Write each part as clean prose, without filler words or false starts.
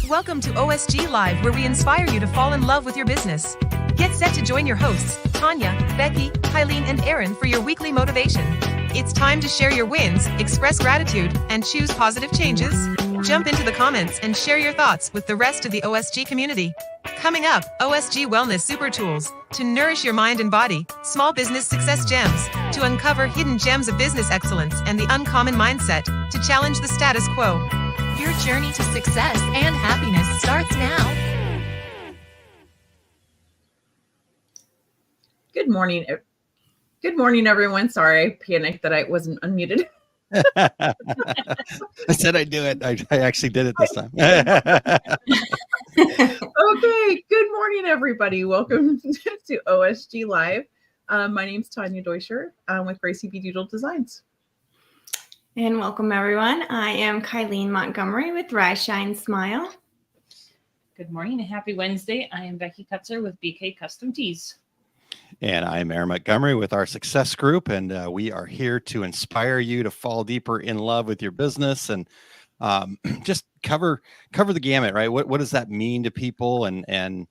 Welcome to OSG Live, where we inspire you to fall in love with your business. Get set to join your hosts, Tanya, Becky, Kylene, and Aaron, for your weekly motivation. It's time to share your wins, express gratitude, and choose positive changes. Jump into the comments and share your thoughts with the rest of the OSG community. Coming up, OSG Wellness Super Tools to nourish your mind and body, small business success gems to uncover hidden gems of business excellence, and the uncommon mindset to challenge the status quo. Your journey to success and happiness starts now. Good morning. Good morning, everyone. Sorry, I panicked that I wasn't unmuted. I said I'd do it. I actually did it this time. Okay. Good morning, everybody. Welcome to OSG Live. My name's Tanya Deutscher. I'm with Gracie B. Doodle Designs. And welcome, everyone. I am Kylene Montgomery with Rise, Shine, Smile. Good morning and happy Wednesday. I am Becky Kutzer with BK Custom Tees. And I'm Aaron Montgomery with our Success Group, and we are here to inspire you to fall deeper in love with your business and just cover the gamut, right? What does that mean to people? And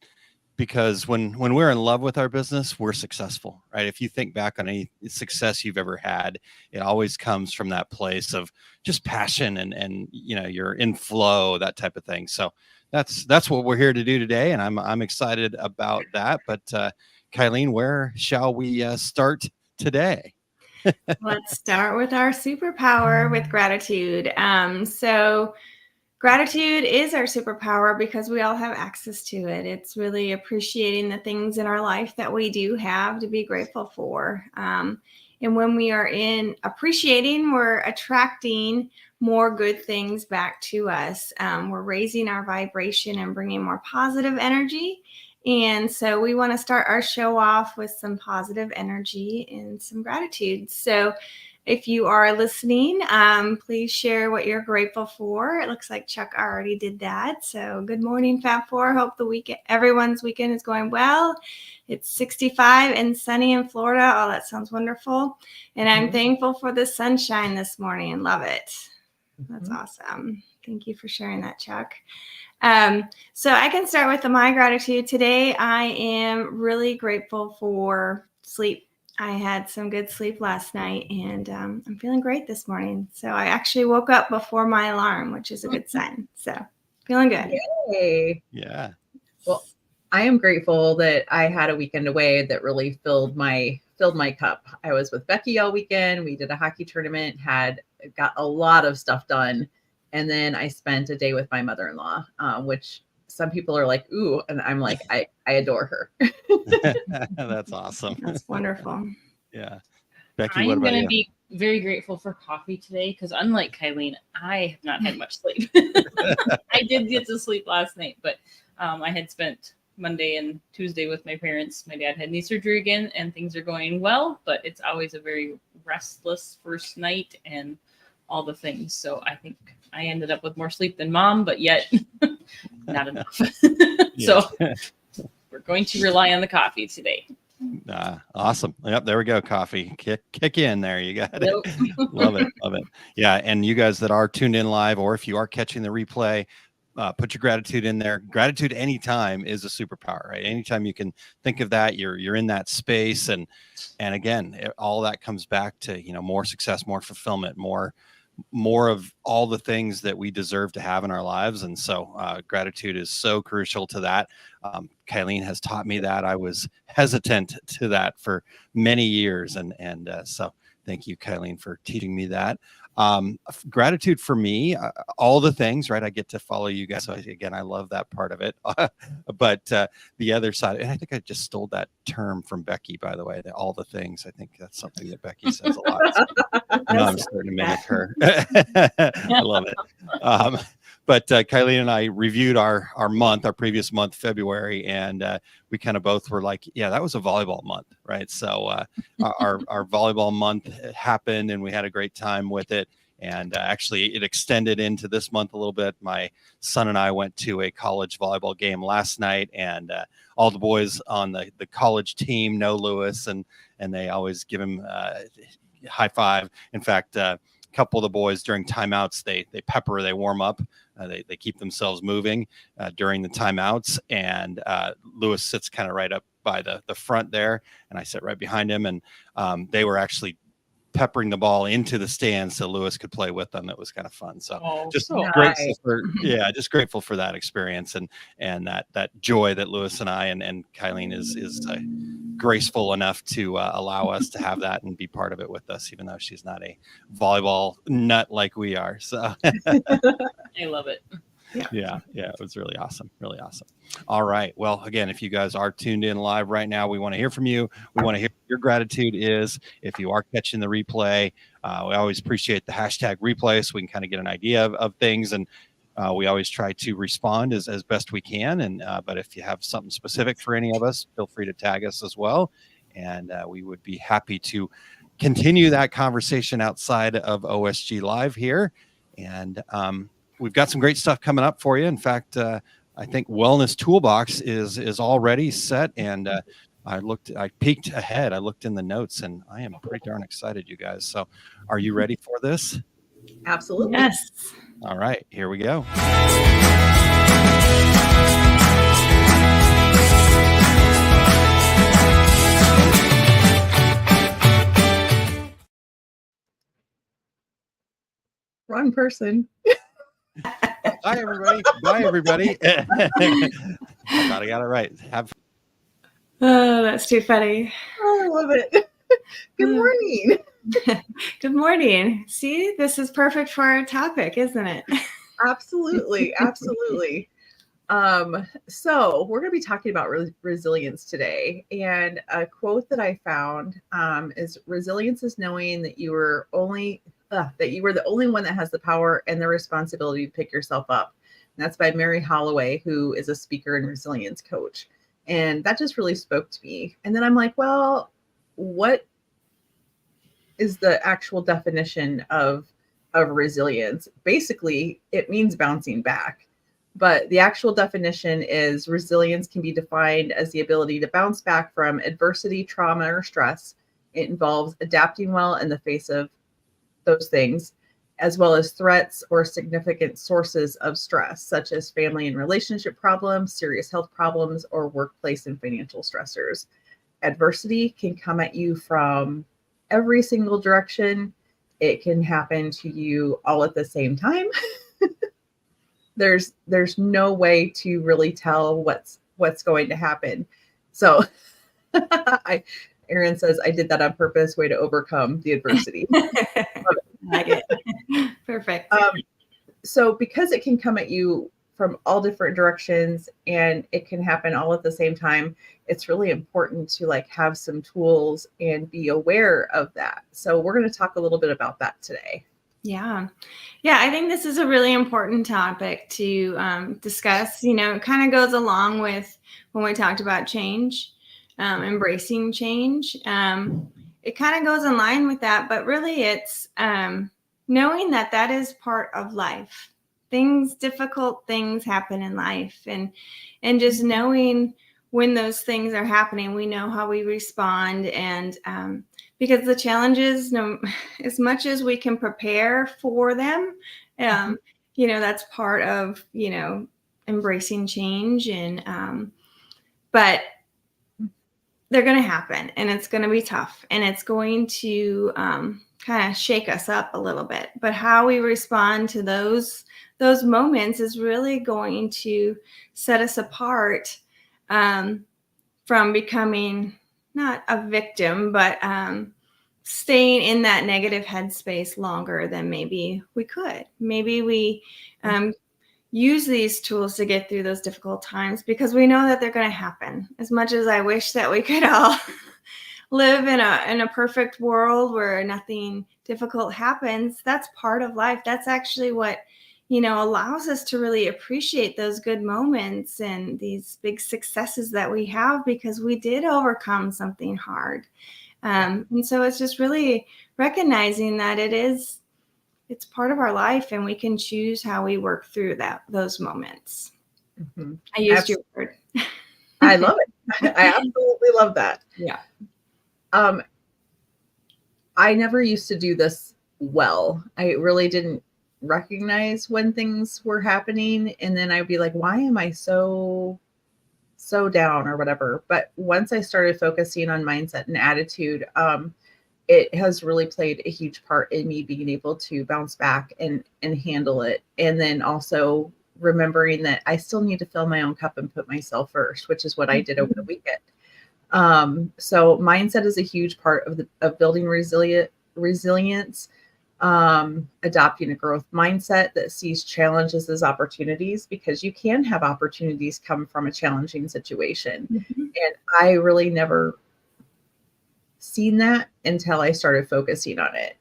because when we're in love with our business, we're successful, right? If you think back on any success you've ever had, it always comes from that place of just passion and you're in flow, that type of thing. So that's what we're here to do today, and I'm excited about that. But Kylene, where shall we start today? Let's start with our superpower with gratitude. So gratitude is our superpower because we all have access to it. It's really appreciating the things in our life that we do have to be grateful for. And when we are in appreciating, we're attracting more good things back to us. We're raising our vibration and bringing more positive energy. And so we want to start our show off with some positive energy and some gratitude. So if you are listening, please share what you're grateful for. It looks like Chuck already did that. So good morning, Fab Four. Hope everyone's weekend is going well. It's 65 and sunny in Florida. Oh, that sounds wonderful. And I'm thankful for the sunshine this morning. Love it. That's awesome. Thank you for sharing that, Chuck. So I can start with my gratitude. Today, I am really grateful for sleep. I had some good sleep last night, and I'm feeling great this morning. So I actually woke up before my alarm, which is a good sign. So feeling good. Yay. Yeah. Well, I am grateful that I had a weekend away that really filled my cup. I was with Becky all weekend. We did a hockey tournament, got a lot of stuff done. And then I spent a day with my mother-in-law, which some people are like, ooh, and I'm like, I adore her. That's awesome. That's wonderful. Yeah. Becky, I'm what about going to you? be very grateful for coffee today because unlike Kylene, I have not had much sleep. I did get to sleep last night, but I had spent Monday and Tuesday with my parents. My dad had knee surgery again, and things are going well, but it's always a very restless first night and all the things. So I think I ended up with more sleep than mom, but yet not enough. So we're going to rely on the coffee today. Awesome. Yep. There we go. Coffee. Kick in there. You got it. Love it. Love it. Yeah. And you guys that are tuned in live, or if you are catching the replay, put your gratitude in there. Gratitude anytime is a superpower, right? Anytime you can think of that, you're in that space. And again, all that comes back to, more success, more fulfillment, more of all the things that we deserve to have in our lives. And so gratitude is so crucial to that. Kylene has taught me that. I was hesitant to that for many years. And so thank you, Kylene, for teaching me that. Gratitude for me, all the things, right? I get to follow you guys. So again, I love that part of it. But the other side, and I think I just stole that term from Becky, by the way, all the things. I think that's something that Becky says a lot. So I'm starting to mimic her. I love it. But Kylene and I reviewed our previous month, February, and we kind of both were like, yeah, that was a volleyball month, right? So our volleyball month happened, and we had a great time with it. And actually, it extended into this month a little bit. My son and I went to a college volleyball game last night, and all the boys on the college team know Lewis, and they always give him a high five. In fact, couple of the boys during timeouts, they pepper, they warm up, they keep themselves moving during the timeouts. And Lewis sits kind of right up by the front there, and I sit right behind him. And they were actually peppering the ball into the stands so Lewis could play with them. It was kind of fun. So just grateful for, just grateful for that experience and that joy that Lewis and I and Kylene is graceful enough to allow us to have that and be part of it with us, even though she's not a volleyball nut like we are. So I love it. Yeah, it was really awesome. Really awesome. All right. Well, again, if you guys are tuned in live right now, we want to hear from you. We want to hear what your gratitude is. If you are catching the replay, we always appreciate the hashtag replay so we can kind of get an idea of things. And we always try to respond as best we can. And but if you have something specific for any of us, feel free to tag us as well. And we would be happy to continue that conversation outside of OSG Live here. And we've got some great stuff coming up for you. In fact, I think Wellness Toolbox is already set. And I peeked ahead. I looked in the notes, and I am pretty darn excited, you guys. So are you ready for this? Absolutely. Yes. All right, here we go. Wrong person. Bye, everybody. Bye, everybody. I thought I got it right. Oh, that's too funny. Oh, I love it. Good morning. Good morning. See, this is perfect for our topic, isn't it? Absolutely. Absolutely. So we're going to be talking about resilience today. And a quote that I found is resilience is knowing that you were the only one that has the power and the responsibility to pick yourself up. And that's by Mary Holloway, who is a speaker and resilience coach. And that just really spoke to me. And then I'm like, well, what is the actual definition of resilience? Basically, it means bouncing back. But the actual definition is resilience can be defined as the ability to bounce back from adversity, trauma, or stress. It involves adapting well in the face of those things, as well as threats or significant sources of stress, such as family and relationship problems, serious health problems, or workplace and financial stressors. Adversity can come at you from every single direction. It can happen to you all at the same time. There's no way to really tell what's going to happen. So Aaron says, I did that on purpose, way to overcome the adversity. Like it. Perfect. So because it can come at you from all different directions and it can happen all at the same time, it's really important to have some tools and be aware of that. So we're going to talk a little bit about that today. Yeah. I think this is a really important topic to discuss. It kind of goes along with when we talked about change, embracing change. It kind of goes in line with that, but really it's knowing that is part of life. Difficult things happen in life, and just knowing when those things are happening, we know how we respond. And because the challenges, as much as we can prepare for them, that's part of, embracing change. And but they're going to happen, and it's going to be tough, and it's going to kind of shake us up a little bit. But how we respond to those moments is really going to set us apart from becoming not a victim, but staying in that negative headspace longer than maybe we could. Maybe we use these tools to get through those difficult times because we know that they're going to happen. As much as I wish that we could all live in a perfect world where nothing difficult happens, that's part of life. That's actually what allows us to really appreciate those good moments and these big successes that we have, because we did overcome something hard. And so it's just really recognizing that it's part of our life, and we can choose how we work through those moments. Mm-hmm. I used your word. I love it. I absolutely love that. Yeah. I never used to do this well. I really didn't recognize when things were happening. And then I'd be like, why am I so down or whatever? But once I started focusing on mindset and attitude, it has really played a huge part in me being able to bounce back and handle it. And then also remembering that I still need to fill my own cup and put myself first, which is what I did over the weekend. So mindset is a huge part of building resilience, adopting a growth mindset that sees challenges as opportunities, because you can have opportunities come from a challenging situation. And I really never seen that until I started focusing on it.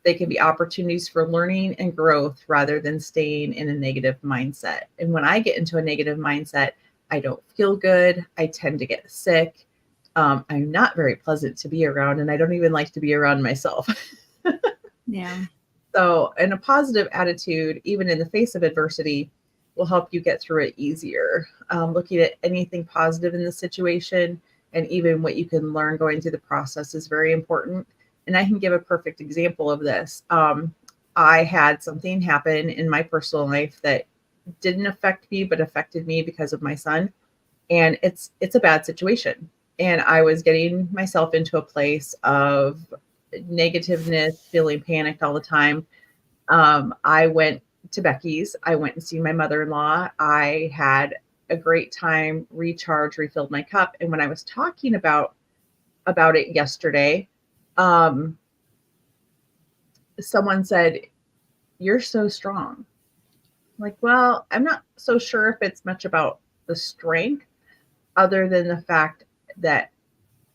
They can be opportunities for learning and growth rather than staying in a negative mindset. And when I get into a negative mindset, I don't feel good. I tend to get sick. I'm not very pleasant to be around, and I don't even like to be around myself. Yeah. So, and a positive attitude, even in the face of adversity, will help you get through it easier. Looking at anything positive in the situation and even what you can learn going through the process is very important. And I can give a perfect example of this. I had something happen in my personal life that didn't affect me, but affected me because of my son. And it's a bad situation. And I was getting myself into a place of negativeness, feeling panicked all the time. I went to Becky's. I went and seen my mother-in-law. I had a great time, recharged, refilled my cup. And when I was talking about it yesterday, someone said, "You're so strong." I'm like, well, I'm not so sure if it's much about the strength, other than the fact that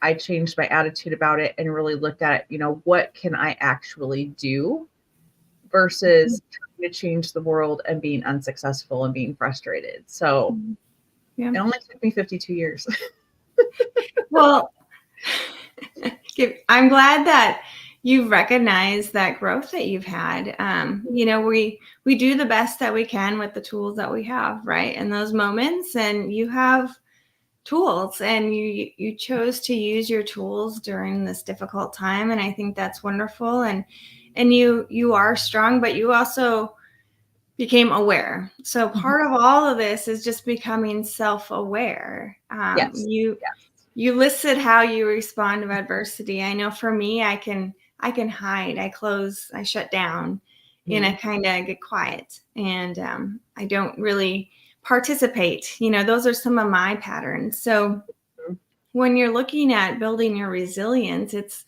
I changed my attitude about it and really looked at it, what can I actually do versus trying to change the world and being unsuccessful and being frustrated. So Yeah. It only took me 52 years. Well, I'm glad that you've recognized that growth that you've had. We do the best that we can with the tools that we have, right? In those moments, and you have tools, and you chose to use your tools during this difficult time, and I think that's wonderful. And you are strong, but you also became aware. So part of all of this is just becoming self-aware. Yes. You listed how you respond to adversity. I know for me, I can hide, I close, I shut down, and I kind of get quiet, and I don't really participate. Those are some of my patterns. So when you're looking at building your resilience, it's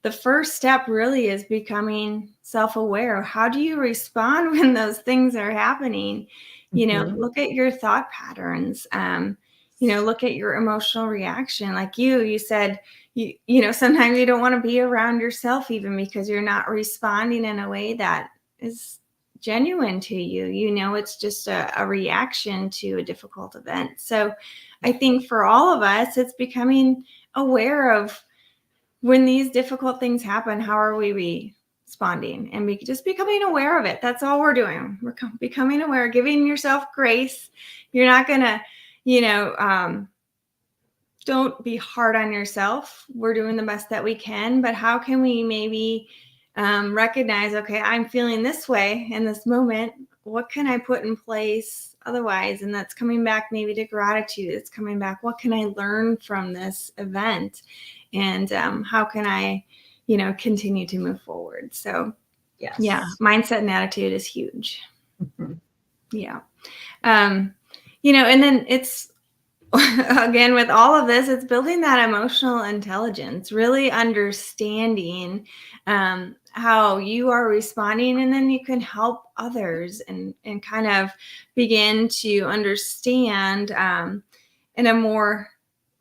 the first step really is becoming self-aware. How do you respond when those things are happening? Look at your thought patterns. Look at your emotional reaction. Like you said, sometimes you don't want to be around yourself even because you're not responding in a way that is genuine to you. It's just a reaction to a difficult event. So I think for all of us, it's becoming aware of when these difficult things happen, how are we responding? And just becoming aware of it. That's all we're doing. We're becoming aware, giving yourself grace. You're not going to, don't be hard on yourself. We're doing the best that we can, but how can we maybe recognize, okay, I'm feeling this way in this moment. What can I put in place otherwise? And that's coming back maybe to gratitude. It's coming back, what can I learn from this event? And how can I, continue to move forward? So, Yes. Yeah, mindset and attitude is huge. Yeah. And then it's, again, with all of this, it's building that emotional intelligence, really understanding how you are responding, and then you can help others and kind of begin to understand in a more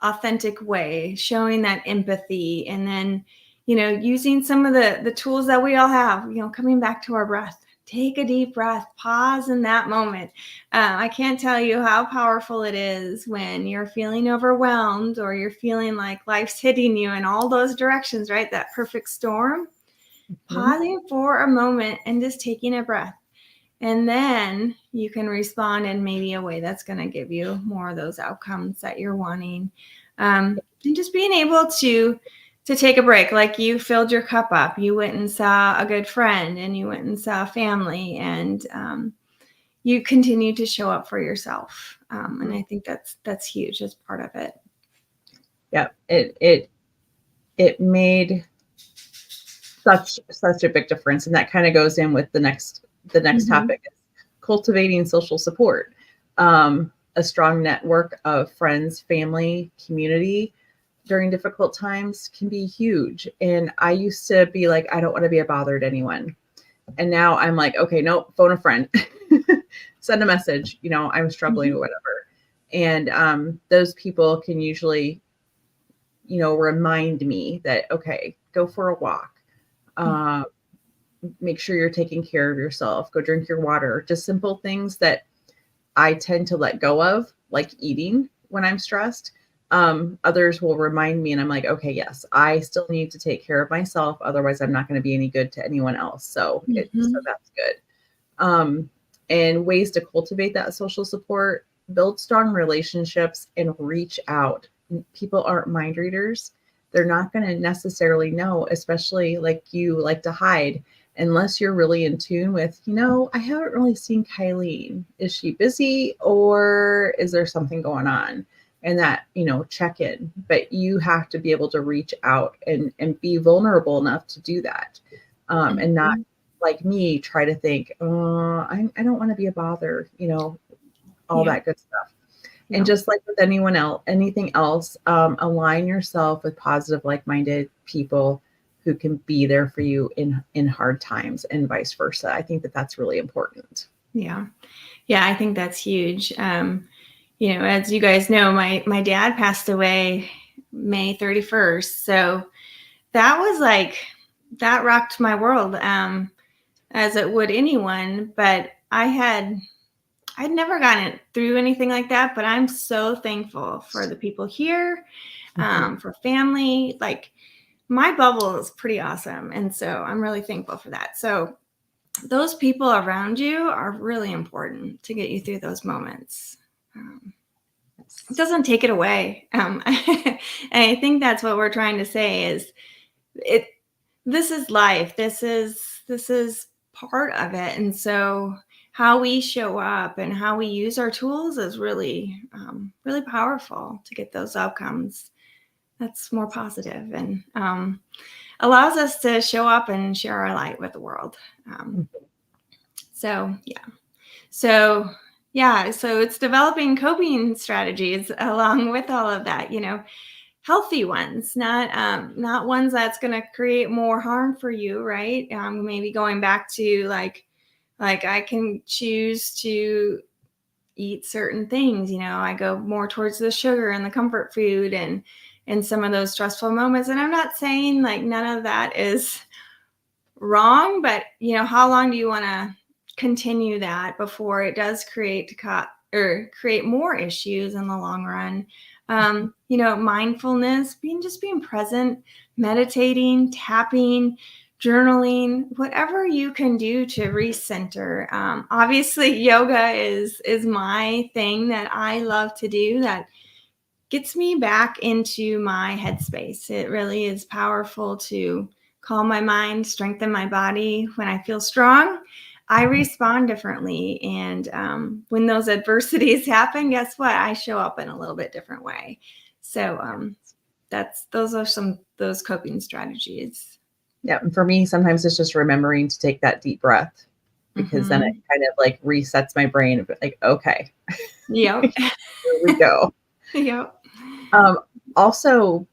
authentic way, showing that empathy, and then, using some of the tools that we all have, coming back to our breath. Take a deep breath, pause in that moment. I can't tell you how powerful it is when you're feeling overwhelmed or you're feeling like life's hitting you in all those directions, right? That perfect storm. Pausing for a moment and just taking a breath. And then you can respond in maybe a way that's going to give you more of those outcomes that you're wanting. And just being able to to take a break. Like you filled your cup up, you went and saw a good friend, and you went and saw family, and you continue to show up for yourself. And I think that's huge as part of it. Yeah, it made such a big difference, and that kind of goes in with the next topic, cultivating social support. A strong network of friends, family, community during difficult times can be huge. And I used to be like, I don't want to be a bother to anyone. And now I'm like, okay, no, phone a friend, send a message, I'm struggling or whatever. And those people can usually, remind me that, okay, go for a walk. Make sure you're taking care of yourself. Go drink your water. Just simple things that I tend to let go of, like eating when I'm stressed. Others will remind me, and I'm like, okay, yes, I still need to take care of myself. Otherwise, I'm not going to be any good to anyone else. So that's good. And ways to cultivate that social support, build strong relationships, and reach out. People aren't mind readers. They're not going to necessarily know, especially like you like to hide, unless you're really in tune with, I haven't really seen Kylene. Is she busy, or is there something going on? And that, check in. But you have to be able to reach out and be vulnerable enough to do that. And not, like me, try to think, I don't want to be a bother, all that good stuff. Yeah. And just like with anything else, align yourself with positive, like-minded people who can be there for you in hard times, and vice versa. I think that's really important. Yeah. Yeah. I think that's huge. As you guys know, my dad passed away May 31st. So that was that rocked my world, as it would anyone, but I'd never gotten through anything like that, but I'm so thankful for the people here, for family. Like, my bubble is pretty awesome. And so I'm really thankful for that. So those people around you are really important to get you through those moments. It doesn't take it away. And I think that's what we're trying to say is this is life. This is part of it. And so how we show up and how we use our tools is really, really powerful to get those outcomes. That's more positive and allows us to show up and share our light with the world. So it's developing coping strategies along with all of that, healthy ones, not ones that's going to create more harm for you, right? Maybe going back to like I can choose to eat certain things, I go more towards the sugar and the comfort food and some of those stressful moments. And I'm not saying like none of that is wrong, but how long do you want to continue that before it does create more issues in the long run? Mindfulness, being present, meditating, tapping, journaling, whatever you can do to recenter. Obviously, yoga is my thing that I love to do. That gets me back into my headspace. It really is powerful to calm my mind, strengthen my body. When I feel strong, I respond differently. And when those adversities happen, guess what? I show up in a little bit different way. So those are some of those coping strategies. Yeah. And for me, sometimes it's just remembering to take that deep breath, because then it kind of like resets my brain. Like, okay. Yep. Here we go. Yep. Also,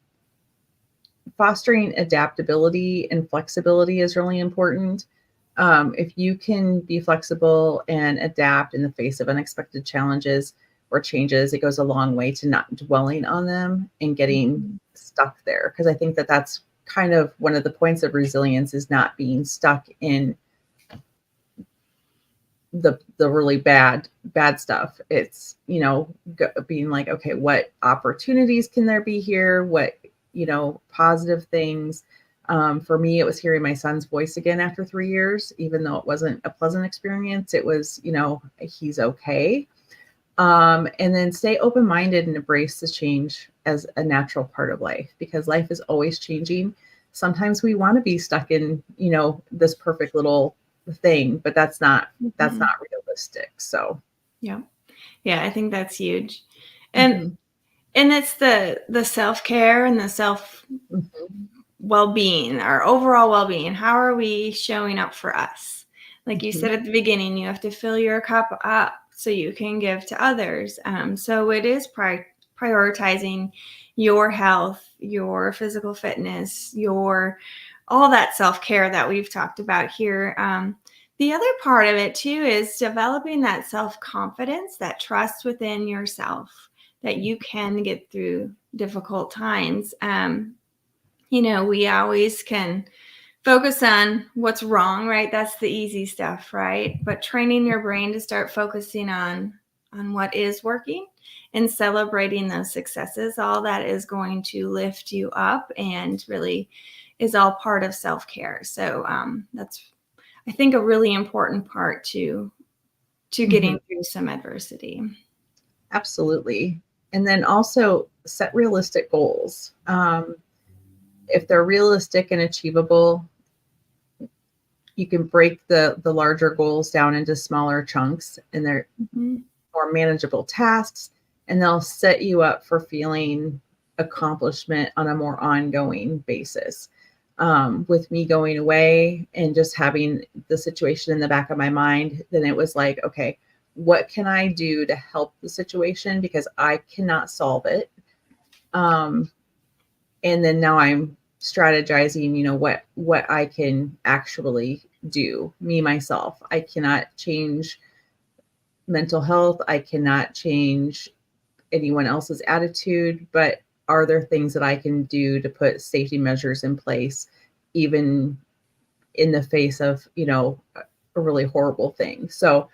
fostering adaptability and flexibility is really important. If you can be flexible and adapt in the face of unexpected challenges or changes, it goes a long way to not dwelling on them and getting stuck there. Because I think that's kind of one of the points of resilience, is not being stuck in the really bad stuff. It's, being like, okay, what opportunities can there be here? What, positive things. For me, it was hearing my son's voice again after 3 years, even though it wasn't a pleasant experience. It was, he's okay. And then stay open-minded and embrace the change as a natural part of life, because life is always changing. Sometimes we want to be stuck in, this perfect little thing, but that's not realistic. So yeah. I think that's huge. And Mhm. and it's the self-care and the self Mhm. well-being, our overall well-being. How are we showing up for us? Like you Mhm. said at the beginning, you have to fill your cup up so you can give to others. So it is prioritizing your health, your physical fitness, your all that self-care that we've talked about here. The other part of it too is developing that self-confidence, that trust within yourself, that you can get through difficult times. We always can focus on what's wrong, right? That's the easy stuff, right? But training your brain to start focusing on what is working and celebrating those successes, all that is going to lift you up and really is all part of self-care. So that's, I think, a really important part to getting through some adversity. Absolutely. And then also set realistic goals. If they're realistic and achievable, you can break the larger goals down into smaller chunks, and they're more manageable tasks, and they'll set you up for feeling accomplishment on a more ongoing basis. With me going away and just having the situation in the back of my mind, then it was like, okay, what can I do to help the situation? Because I cannot solve it. And then now I'm strategizing, what I can actually do, me, myself. I cannot change mental health. I cannot change anyone else's attitude, but are there things that I can do to put safety measures in place, even in the face of, a really horrible thing? So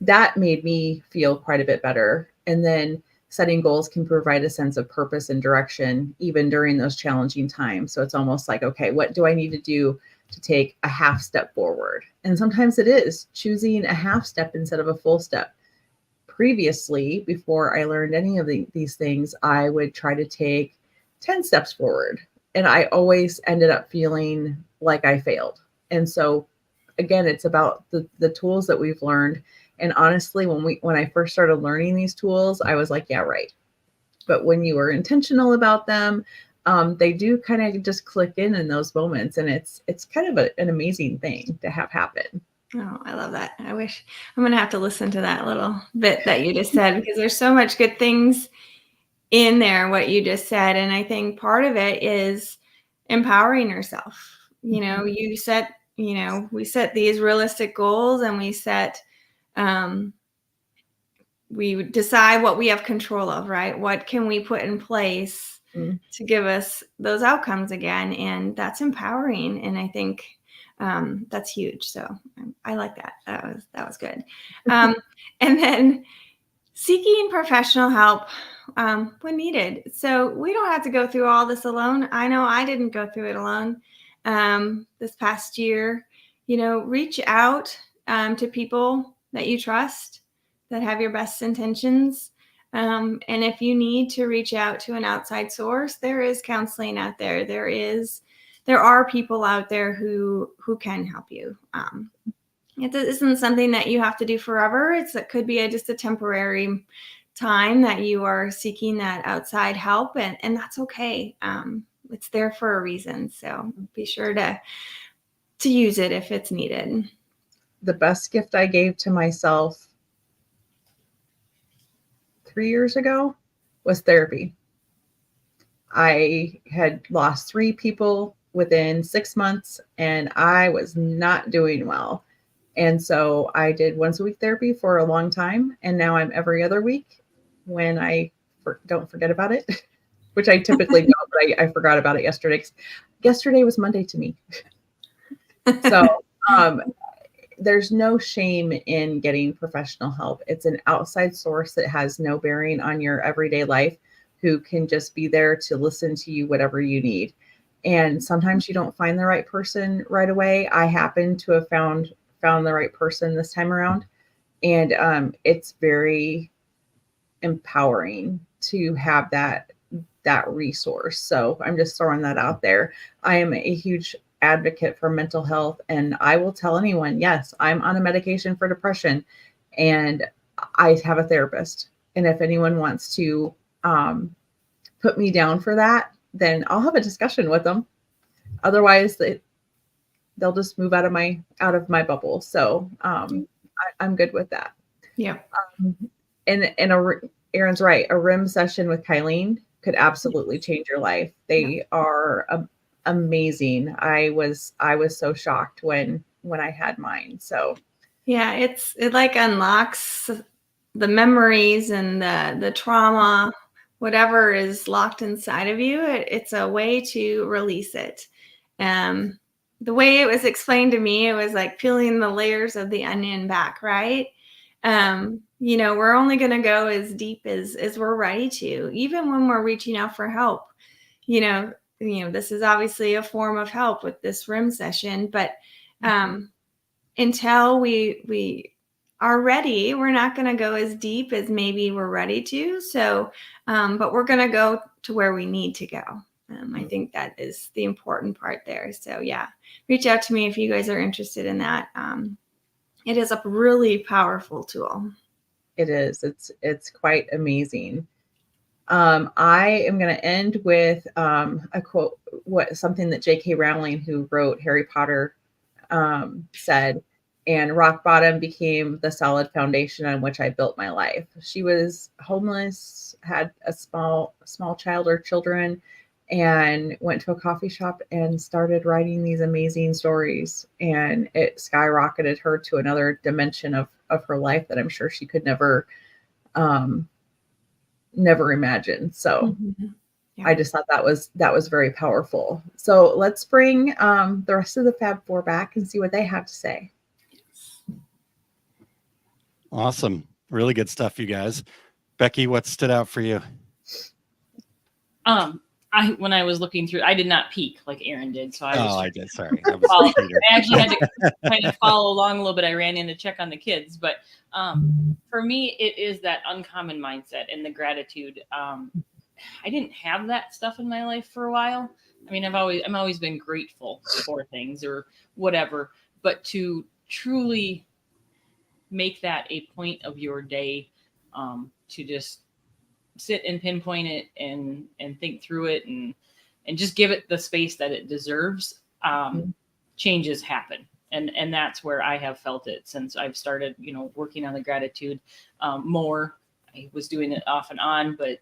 that made me feel quite a bit better. And then setting goals can provide a sense of purpose and direction, even during those challenging times. So it's almost like, okay, what do I need to do to take a half step forward? And sometimes it is choosing a half step instead of a full step. Previously, before I learned any of these things, I would try to take 10 steps forward. And I always ended up feeling like I failed. And so again, it's about the tools that we've learned. And honestly, when I first started learning these tools, I was like, yeah, right. But when you are intentional about them, they do kind of just click in those moments. And it's kind of an amazing thing to have happen. Oh, I love that. I wish I'm going to have to listen to that little bit that you just said, because there's so much good things in there, what you just said. And I think part of it is empowering yourself. You set, we set these realistic goals, and we decide what we have control of, right? What can we put in place to give us those outcomes again? And that's empowering. And I think that's huge. So I like that. That was good. And then seeking professional help when needed. So we don't have to go through all this alone. I know I didn't go through it alone this past year. Reach out to people that you trust, that have your best intentions. And if you need to reach out to an outside source, there is counseling out there. There are people out there who can help you. It isn't something that you have to do forever. It could be just a temporary time that you are seeking that outside help, and that's okay. It's there for a reason. So be sure to use it if it's needed. The best gift I gave to myself 3 years ago was therapy. I had lost 3 people within 6 months, and I was not doing well. And so I did once a week therapy for a long time. And now I'm every other week when I don't forget about it, which I typically don't, but I forgot about it yesterday. 'Cause yesterday was Monday to me. So there's no shame in getting professional help. It's an outside source that has no bearing on your everyday life, who can just be there to listen to you, whatever you need. And sometimes you don't find the right person right away. I happen to have found the right person this time around. And it's very empowering to have that resource. So I'm just throwing that out there. I am a huge advocate for mental health, and I will tell anyone, yes, I'm on a medication for depression and I have a therapist. And if anyone wants to put me down for that, then I'll have a discussion with them. Otherwise, they'll just move out of my bubble. So I'm good with that. Yeah. And Aaron's right. A RIM session with Kylene could absolutely change your life. They are amazing. I was so shocked when I had mine. So yeah, it like unlocks the memories and the trauma, whatever is locked inside of you. It's a way to release it. The way it was explained to me, it was like peeling the layers of the onion back, right? We're only going to go as deep as we're ready to, even when we're reaching out for help. This is obviously a form of help with this RIM session, but until we are ready, we're not going to go as deep as maybe we're ready to. So, but we're going to go to where we need to go. I think that is the important part there. So yeah, reach out to me if you guys are interested in that. It is a really powerful tool. It is. It's quite amazing. I am going to end with a quote, something that J.K. Rowling, who wrote Harry Potter, said, and rock bottom became the solid foundation on which I built my life. She was homeless, had a small child or children, and went to a coffee shop and started writing these amazing stories. And it skyrocketed her to another dimension of her life that I'm sure she could never imagine. So yeah. I just thought that was very powerful. So let's bring the rest of the Fab Four back and see what they have to say. Awesome. Really good stuff, you guys. Becky, what stood out for you? When I was looking through, I did not peek like Aaron did. So I did. Sorry. I actually had to kind of follow along a little bit. I ran in to check on the kids, but for me, it is that uncommon mindset and the gratitude. I didn't have that stuff in my life for a while. I mean, I've always been grateful for things or whatever, but to truly make that a point of your day, to just sit and pinpoint it and think through it and just give it the space that it deserves, changes happen. And that's where I have felt it since I've started, working on the gratitude more. I was doing it off and on, but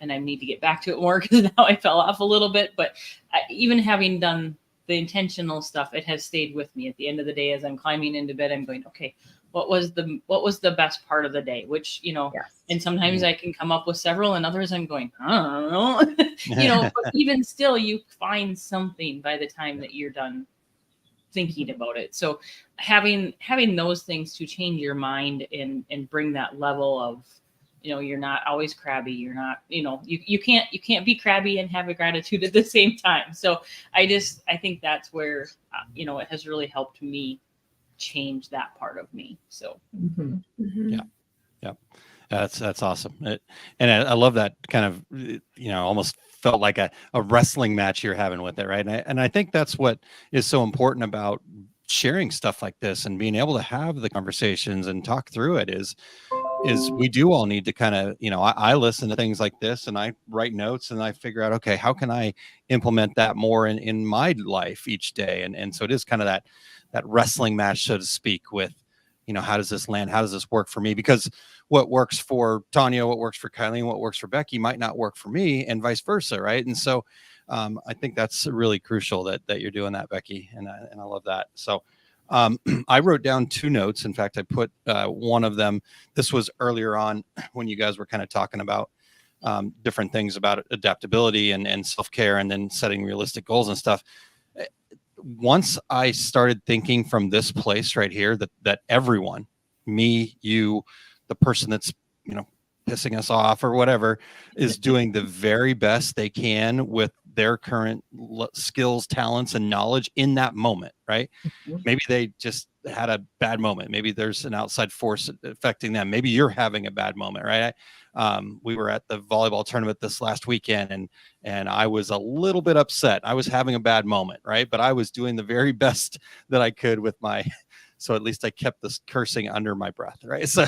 and I need to get back to it more because now I fell off a little bit. But even having done the intentional stuff, it has stayed with me. At the end of the day, as I'm climbing into bed, I'm going, okay, what was the best part of the day? Which, yes. And sometimes I can come up with several, and others I'm going, I don't know, but even still, you find something by the time that you're done thinking about it. So having those things to change your mind and bring that level of, you're not always crabby. You're not, you can't be crabby and have a gratitude at the same time. So I think that's where, it has really helped me change that part of me. So yeah, that's awesome. And I love that kind of, almost felt like a wrestling match you're having with it, right? And I think that's what is so important about sharing stuff like this and being able to have the conversations and talk through it is we do all need to kind of, I listen to things like this and I write notes and I figure out, okay, how can I implement that more in my life each day? And so it is kind of that wrestling match, so to speak, with, how does this land? How does this work for me? Because what works for Tanya, what works for Kylene, what works for Becky might not work for me, and vice versa, right? And so I think that's really crucial that you're doing that, Becky, and I love that. So I wrote down 2 notes. In fact, I put one of them. This was earlier on when you guys were kind of talking about different things about adaptability and self-care, and then setting realistic goals and stuff. Once I started thinking from this place right here, that everyone, me, you, the person that's, pissing us off or whatever, is doing the very best they can with their current skills, talents, and knowledge in that moment, right? Maybe they just had a bad moment. Maybe there's an outside force affecting them. Maybe you're having a bad moment, right? We were at the volleyball tournament this last weekend, and I was a little bit upset. I was having a bad moment, right? But I was doing the very best that I could with so at least I kept this cursing under my breath, right? So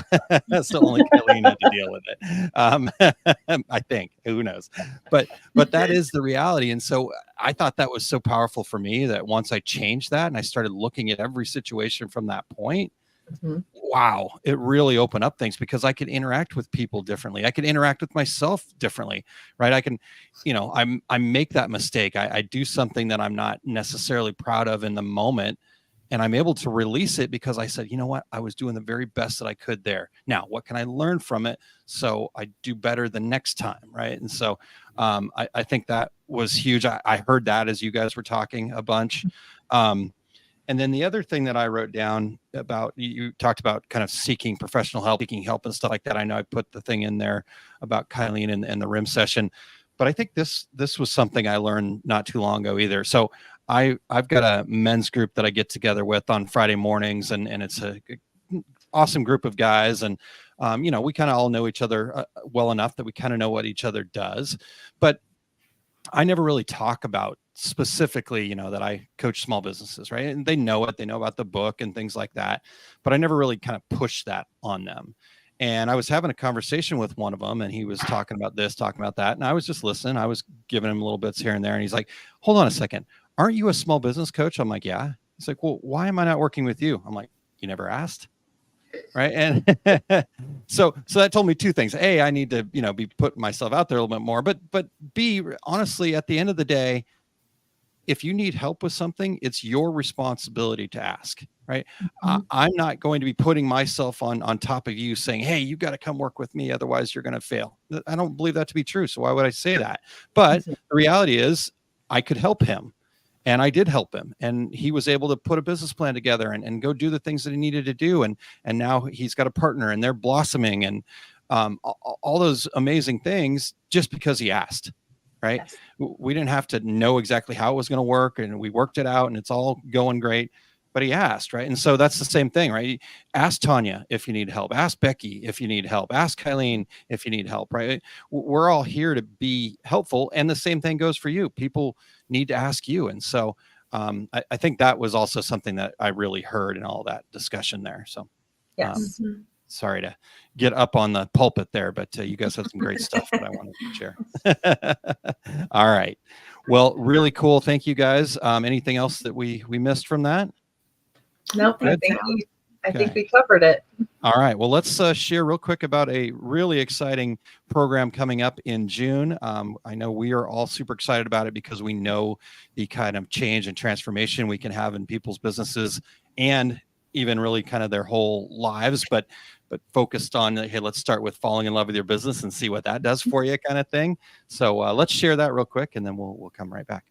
only Kylene had to deal with it. I think, who knows? But that is the reality. And so I thought that was so powerful for me that once I changed that and I started looking at every situation from that point, wow, it really opened up things, because I could interact with people differently. I could interact with myself differently, right? I can, I make that mistake. I do something that I'm not necessarily proud of in the moment, and I'm able to release it because I said, you know what, I was doing the very best that I could there. Now, what can I learn from it so I do better the next time, right? And so I think that was huge. I heard that as you guys were talking a bunch. And then the other thing that I wrote down about, you talked about kind of seeking professional help, seeking help and stuff like that. I know I put the thing in there about Kylene and the RIM session, but I think this was something I learned not too long ago either. So I've got a men's group that I get together with on Friday mornings, and it's a awesome group of guys. And, we kind of all know each other well enough that we kind of know what each other does, but I never really talk about specifically, that I coach small businesses, right? And they know it, they know about the book and things like that, but I never really kind of push that on them. And I was having a conversation with one of them, and he was talking about this, talking about that. And I was just listening. I was giving him little bits here and there. And he's like, hold on a second. Aren't you a small business coach? I'm like, yeah. He's like, well, why am I not working with you? I'm like, you never asked. Right. And so that told me two things. A, I need to, be putting myself out there a little bit more, but B, honestly, at the end of the day, if you need help with something, it's your responsibility to ask, right? I'm not going to be putting myself on top of you saying, hey, you got to come work with me, otherwise you're going to fail. I don't believe that to be true. So why would I say that? But the reality is I could help him. And I did help him, and he was able to put a business plan together and go do the things that he needed to do. And now he's got a partner, and they're blossoming, and all those amazing things just because he asked, right? Yes. We didn't have to know exactly how it was going to work, and we worked it out, and it's all going great. But he asked, right? And so that's the same thing, right? Ask Tanya if you need help. Ask Becky if you need help. Ask Kylene if you need help, right? We're all here to be helpful. And the same thing goes for you. People need to ask you. And so I think that was also something that I really heard in all that discussion there. So yes. Sorry to get up on the pulpit there, but you guys had some great stuff that I wanted to share. All right. Well, really cool. Thank you guys. Anything else that we missed from that? Nope, I think we covered it. All right. Well, let's share real quick about a really exciting program coming up in June. I know we are all super excited about it because we know the kind of change and transformation we can have in people's businesses and even really kind of their whole lives, but focused on, hey, let's start with falling in love with your business and see what that does for you kind of thing. So let's share that real quick, and then we'll come right back.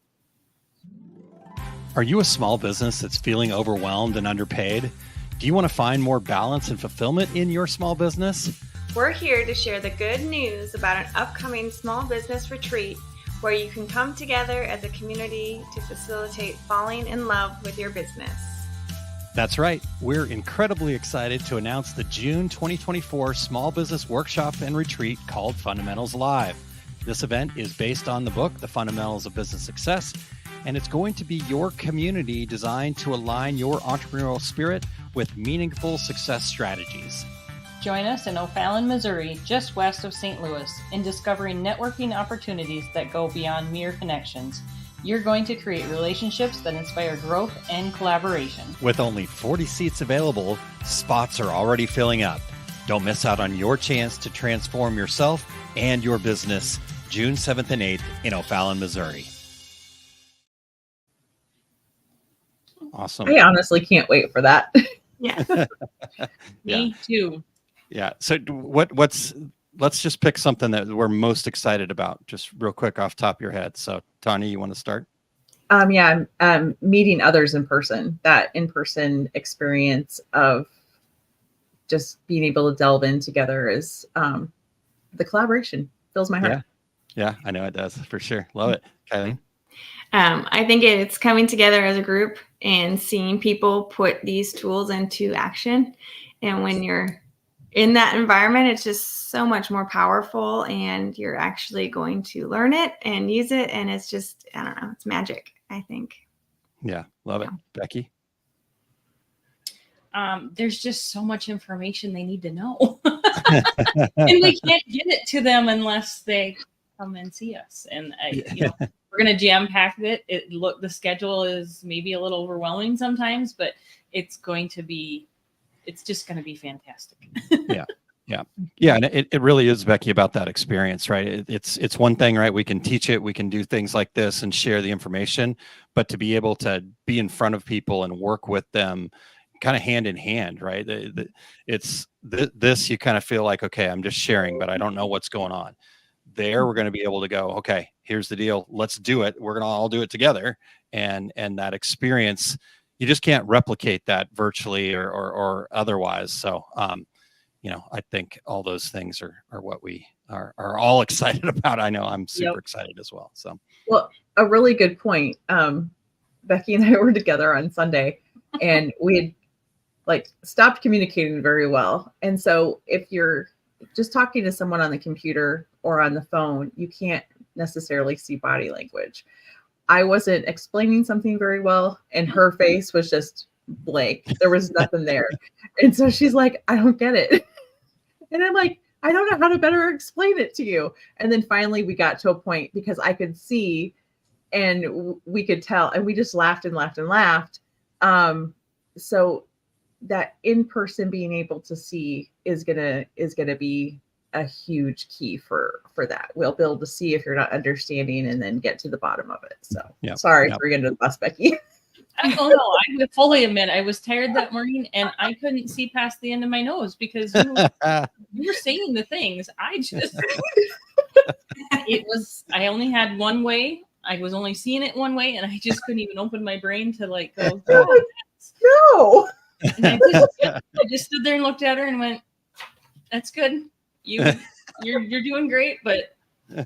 Are you a small business that's feeling overwhelmed and underpaid? Do you want to find more balance and fulfillment in your small business? We're here to share the good news about an upcoming small business retreat where you can come together as a community to facilitate falling in love with your business. That's right. We're incredibly excited to announce the June 2024 Small Business Workshop and Retreat called Fundamentals Live. This event is based on the book, The Fundamentals of Business Success, and it's going to be your community designed to align your entrepreneurial spirit with meaningful success strategies. Join us in O'Fallon, Missouri, just west of St. Louis, in discovering networking opportunities that go beyond mere connections. You're going to create relationships that inspire growth and collaboration. With only 40 seats available, spots are already filling up. Don't miss out on your chance to transform yourself and your business June 7th and 8th in O'Fallon, Missouri. Awesome. I honestly can't wait for that. Yeah. Me too. Yeah. So let's just pick something that we're most excited about, just real quick off the top of your head. So Tanya, you want to start? I'm meeting others in person, that in-person experience of just being able to delve in together is the collaboration fills my heart. Yeah, I know it does for sure. Love it. Kylene? I think it's coming together as a group and seeing people put these tools into action. And when you're in that environment, it's just so much more powerful, and you're actually going to learn it and use it. And it's just, I don't know, it's magic, I think. Yeah, love it. Becky? There's just so much information they need to know. And we can't get it to them unless they come and see us. And we're going to jam pack it. The schedule is maybe a little overwhelming sometimes, but it's just going to be fantastic. Yeah. And it really is, Becky, about that experience, right? It's one thing, right? We can teach it, we can do things like this and share the information, but to be able to be in front of people and work with them kind of hand in hand, right? This you kind of feel like, okay, I'm just sharing, but I don't know what's going on. There, we're going to be able to go, okay, here's the deal. Let's do it. We're going to all do it together. And that experience, you just can't replicate that virtually or otherwise. So, I think all those things are what we are all excited about. I know I'm super excited as well. So, well, a really good point. Becky and I were together on Sunday, and we had stopped communicating very well. And so if you're just talking to someone on the computer or on the phone, you can't necessarily see body language. I wasn't explaining something very well, and her face was just blank. There was nothing there. And so she's like, I don't get it. And I'm like, I don't know how to better explain it to you. And then finally we got to a point because I could see and we could tell, and we just laughed and laughed and laughed. So that in-person being able to see is gonna be a huge key for that. We'll be able to see if you're not understanding and then get to the bottom of it. So sorry for getting to the bus, Becky. I would fully admit I was tired that morning and I couldn't see past the end of my nose because you were saying the things. I only had one way. I was only seeing it one way, and I just couldn't even open my brain to go, no. And I just stood there and looked at her and went, "That's good. You're doing great." But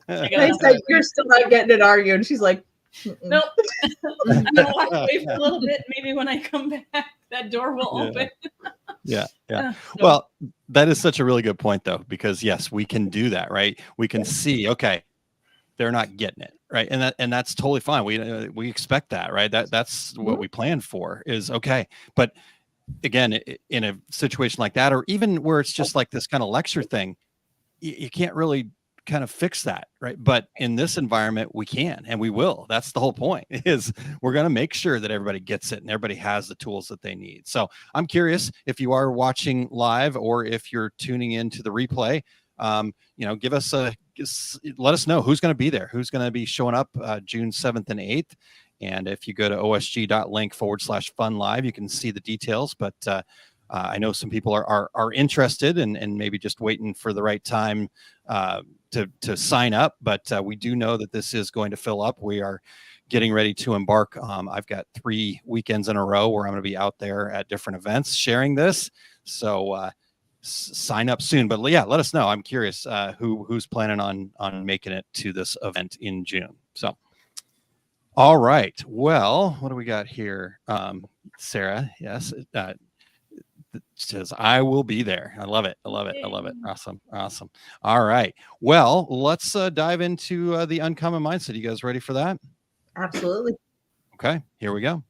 I said, "You're still not getting it, are you?" And she's like, "Nope." I'm gonna walk away for a little bit. Maybe when I come back, that door will open. Yeah. Well, that is such a really good point, though, because yes, we can do that, right? We can see, okay, they're not getting it, right? And that's totally fine. We expect that, right? That's what we plan for is okay, but again, in a situation like that, or even where it's just like this kind of lecture thing, you can't really kind of fix that, right? But in this environment, we can, and we will. That's the whole point, is we're going to make sure that everybody gets it and everybody has the tools that they need. So I'm curious if you are watching live or if you're tuning into the replay, let us know who's going to be there, who's going to be showing up June 7th and 8th. And if you go to osg.link/fun live, you can see the details. But I know some people are interested and maybe just waiting for the right time to sign up. But we do know that this is going to fill up. We are getting ready to embark. I've got 3 weekends in a row where I'm going to be out there at different events sharing this. So sign up soon. But yeah, let us know. I'm curious who's planning on making it to this event in June. So. All right. Well, what do we got here? Sarah, yes. Says, I will be there. I love it. Awesome. All right. Well, let's dive into the uncommon mindset. You guys ready for that? Absolutely. Okay, here we go.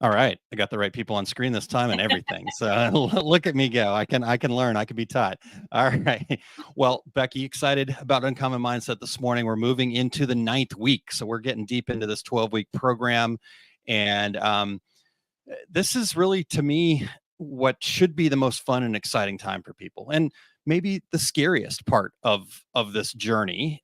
All right, I got the right people on screen this time and everything. So look at me go. I can learn. I can be taught. All right. Well, Becky, excited about Uncommon Mindset this morning. We're moving into the 9th week, so we're getting deep into this 12-week program, and this is really, to me, what should be the most fun and exciting time for people, and maybe the scariest part of this journey.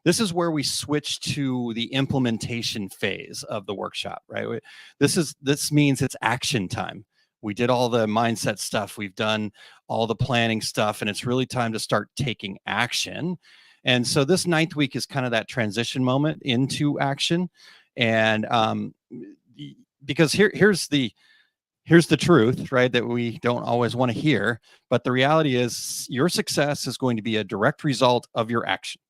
This is where we switch to the implementation phase of the workshop, right? This means it's action time. We did all the mindset stuff. We've done all the planning stuff, and it's really time to start taking action. And so this 9th week is kind of that transition moment into action. And because here's the truth, right? That we don't always want to hear, but the reality is your success is going to be a direct result of your action,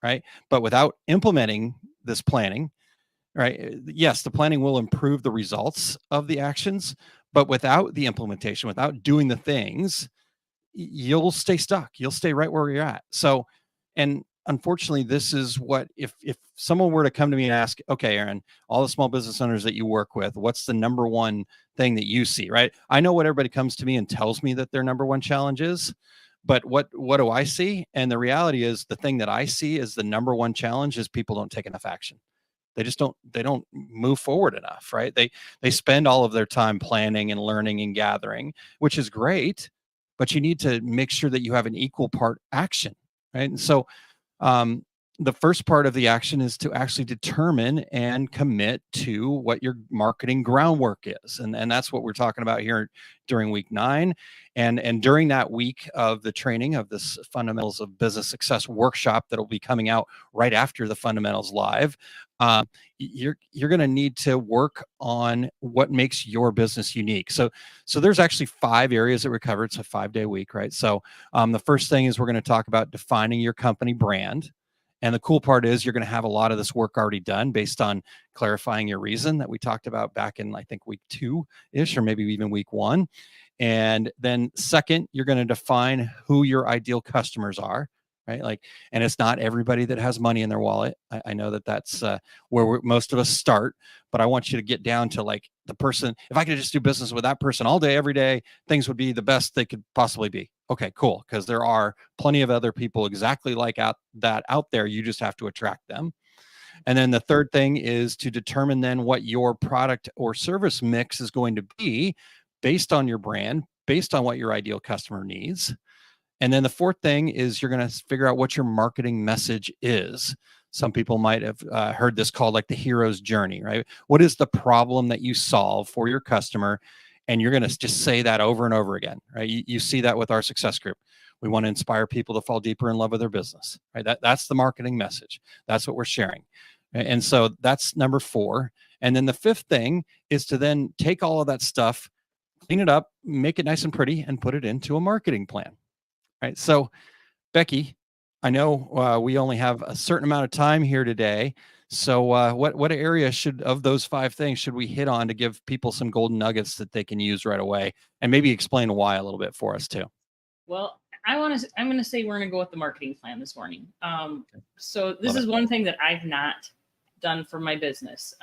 right? But without implementing this planning, right? Yes, the planning will improve the results of the actions, but without the implementation, without doing the things, you'll stay stuck. You'll stay right where you're at. So, and unfortunately, this is what, if someone were to come to me and ask, okay, Aaron, all the small business owners that you work with, what's the number one thing that you see, right? I know what everybody comes to me and tells me that their number one challenge is, but what do I see? And the reality is, the thing that I see is the number one challenge is people don't take enough action. They don't move forward enough, right? They spend all of their time planning and learning and gathering, which is great, but you need to make sure that you have an equal part action, right? And so the first part of the action is to actually determine and commit to what your marketing groundwork is. And that's what we're talking about here during week 9. And during that week of the training of this Fundamentals of Business Success workshop that'll be coming out right after the Fundamentals Live, you're going to need to work on what makes your business unique. So there's actually 5 areas that we cover. It's a 5-day week, right? So the first thing is we're going to talk about defining your company brand. And the cool part is you're going to have a lot of this work already done based on clarifying your reason that we talked about back in, I think, week 2-ish, or maybe even week 1. And then second, you're going to define who your ideal customers are, right? Like, and it's not everybody that has money in their wallet. I know that that's where most of us start, but I want you to get down to like the person. If I could just do business with that person all day, every day, things would be the best they could possibly be. Okay, cool. Because there are plenty of other people exactly like that out there. You just have to attract them. And then the third thing is to determine then what your product or service mix is going to be based on your brand, based on what your ideal customer needs. And then the fourth thing is you're going to figure out what your marketing message is. Some people might have heard this called like the hero's journey, right? What is the problem that you solve for your customer? And you're going to just say that over and over again, right? You see that with our success group. We want to inspire people to fall deeper in love with their business, right? That's the marketing message. That's what we're sharing. And so that's number 4. And then the 5th thing is to then take all of that stuff, clean it up, make it nice and pretty, and put it into a marketing plan, right? So, Becky, I know we only have a certain amount of time here today. So what area of those 5 things should we hit on to give people some golden nuggets that they can use right away, and maybe explain why a little bit for us too? Well, I'm going to say we're going to go with the marketing plan this morning. So this is one thing that I've not done for my business.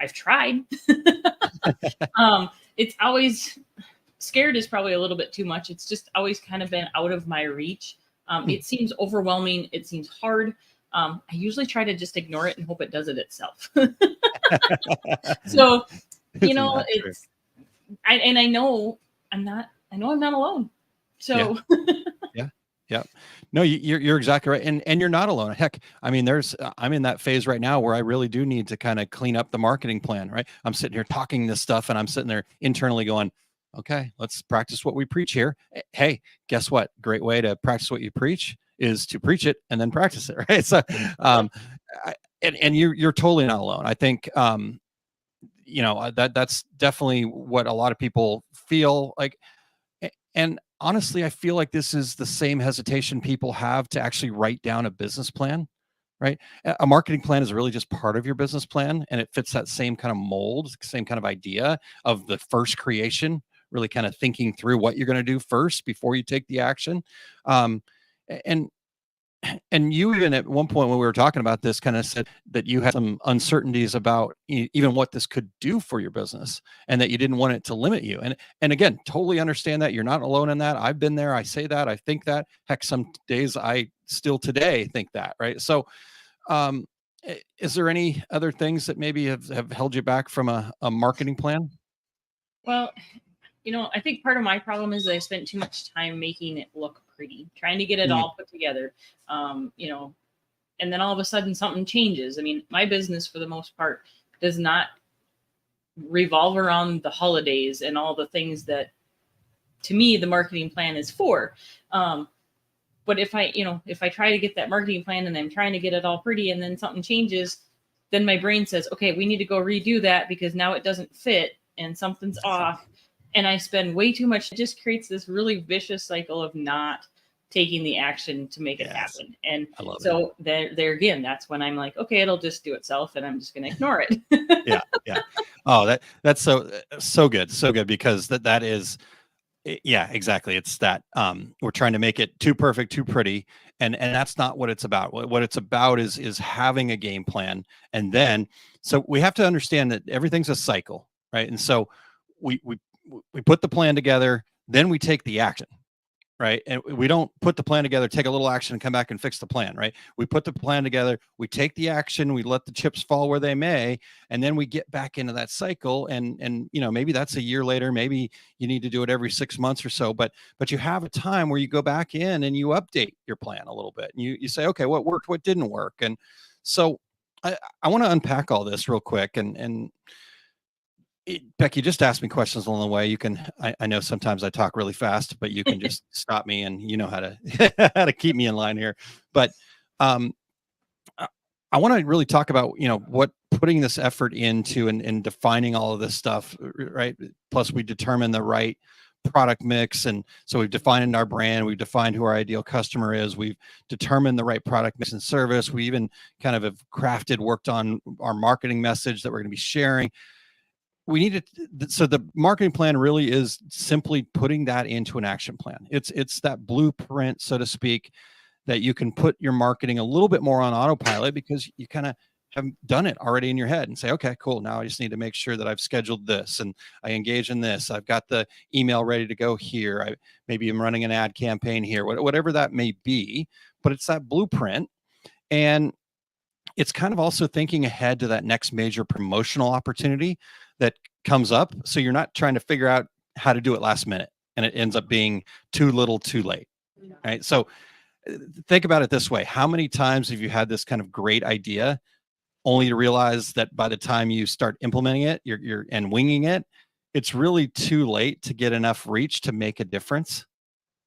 I've tried. It's always, scared is probably a little bit too much. It's just always kind of been out of my reach. It seems overwhelming. It seems hard. I usually try to just ignore it and hope it does it itself. So, I know I'm not alone. So yeah. No, you're exactly right. And you're not alone. Heck, I mean, I'm in that phase right now where I really do need to kind of clean up the marketing plan, right? I'm sitting here talking this stuff and I'm sitting there internally going, okay, let's practice what we preach here. Hey, guess what? Great way to practice what you preach is to preach it and then practice it, right? So, and you're totally not alone. I think, that's definitely what a lot of people feel like. And honestly, I feel like this is the same hesitation people have to actually write down a business plan, right? A marketing plan is really just part of your business plan, and it fits that same kind of mold, same kind of idea of the first creation, really kind of thinking through what you're going to do first before you take the action. And you even at one point when we were talking about this kind of said that you had some uncertainties about even what this could do for your business, and that you didn't want it to limit you. And again, totally understand that. You're not alone in that. I've been there. I say that. I think that. Heck, some days I still today think that, right? So is there any other things that maybe have held you back from a marketing plan? Well, I think part of my problem is that I spent too much time making it look pretty, trying to get it all put together, and then all of a sudden something changes. I mean, my business for the most part does not revolve around the holidays and all the things that, to me, the marketing plan is for. But if I try to get that marketing plan and I'm trying to get it all pretty and then something changes, then my brain says, okay, we need to go redo that because now it doesn't fit and something's off. And I spend way too much. It just creates this really vicious cycle of not taking the action to make it happen. And so there again, that's when I'm like, okay, it'll just do itself and I'm just going to ignore it. Yeah. Oh, that's so good because that is, yeah, exactly. It's that we're trying to make it too perfect, too pretty. And that's not what it's about. What it's about is having a game plan. And then, so we have to understand that everything's a cycle, right? And so we put the plan together, then we take the action, right? And we don't put the plan together, take a little action and come back and fix the plan, right? We put the plan together, we take the action, we let the chips fall where they may, and then we get back into that cycle. And maybe that's a year later, maybe you need to do it every 6 months or so, but you have a time where you go back in and you update your plan a little bit and you say, okay, what worked, what didn't work? And so I want to unpack all this real quick and Becky, just ask me questions along the way. You can, I know sometimes I talk really fast, but you can just stop me and you know how to keep me in line here. But I want to really talk about, what putting this effort into and defining all of this stuff, right? Plus we determine the right product mix. And so we've defined our brand, we've defined who our ideal customer is, we've determined the right product mix and service. We even kind of have worked on our marketing message that we're going to be sharing. We need to, so the marketing plan really is simply putting that into an action plan. It's that blueprint, so to speak, that you can put your marketing a little bit more on autopilot because you kind of have done it already in your head and say, okay, cool. Now I just need to make sure that I've scheduled this and I engage in this. I've got the email ready to go here. Maybe I'm running an ad campaign here, whatever that may be, but it's that blueprint. And it's kind of also thinking ahead to that next major promotional opportunity that comes up. So you're not trying to figure out how to do it last minute and it ends up being too little, too late. Right. So think about it this way. How many times have you had this kind of great idea only to realize that by the time you start implementing it, you're and winging it, it's really too late to get enough reach to make a difference.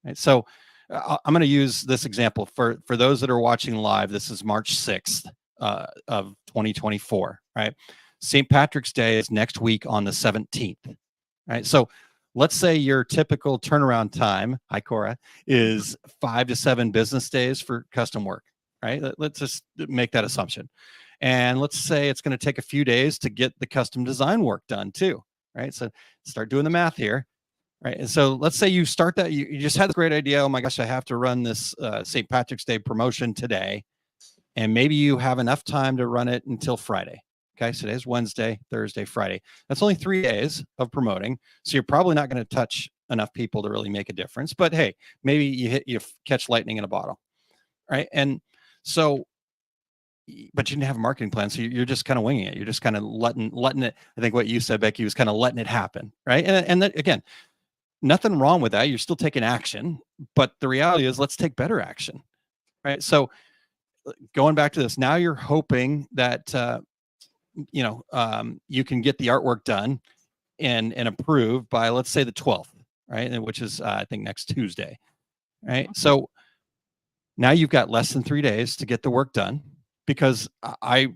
Right. So I'm going to use this example for those that are watching live. This is March 6th of 2024, right? St. Patrick's Day is next week on the 17th, right? So let's say your typical turnaround time, hi Cora, is 5 to 7 business days for custom work, right? Let's just make that assumption. And let's say it's going to take a few days to get the custom design work done too, right? So start doing the math here, right? And so let's say you start that, you just had this great idea. Oh my gosh, I have to run this St. Patrick's Day promotion today. And maybe you have enough time to run it until Friday. Okay, so today's Wednesday, Thursday, Friday. That's only 3 days of promoting. So you're probably not going to touch enough people to really make a difference. But hey, maybe you catch lightning in a bottle, right? And so, but you didn't have a marketing plan, so you're just kind of winging it. You're just kind of letting it. I think what you said, Becky, was kind of letting it happen, right? And that, again, nothing wrong with that. You're still taking action, but the reality is, let's take better action, right? So, going back to this, now you're hoping that you can get the artwork done and approved by, let's say, the 12th, right? And which is I think next Tuesday, right? So now you've got less than 3 days to get the work done because as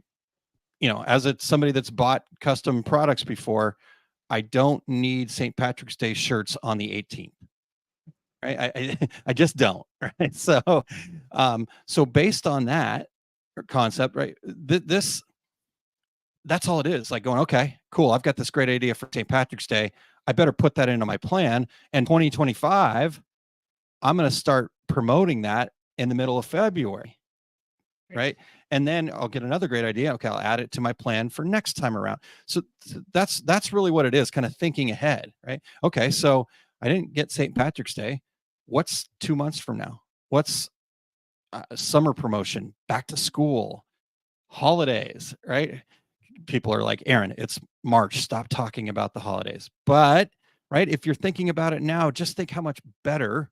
somebody that's bought custom products before, I don't need St. Patrick's Day shirts on the 18th. Right. I just don't. Right. So, so based on that concept, right, that's all it is. Like going, okay, cool. I've got this great idea for St. Patrick's Day. I better put that into my plan. And 2025, I'm going to start promoting that in the middle of February. Right. And then I'll get another great idea. Okay. I'll add it to my plan for next time around. So that's really what it is, kind of thinking ahead. Right. Okay. So I didn't get St. Patrick's Day. What's 2 months from now? What's summer promotion, back to school, holidays, right? People are like, Aaron, it's March. Stop talking about the holidays. But, right, if you're thinking about it now, just think how much better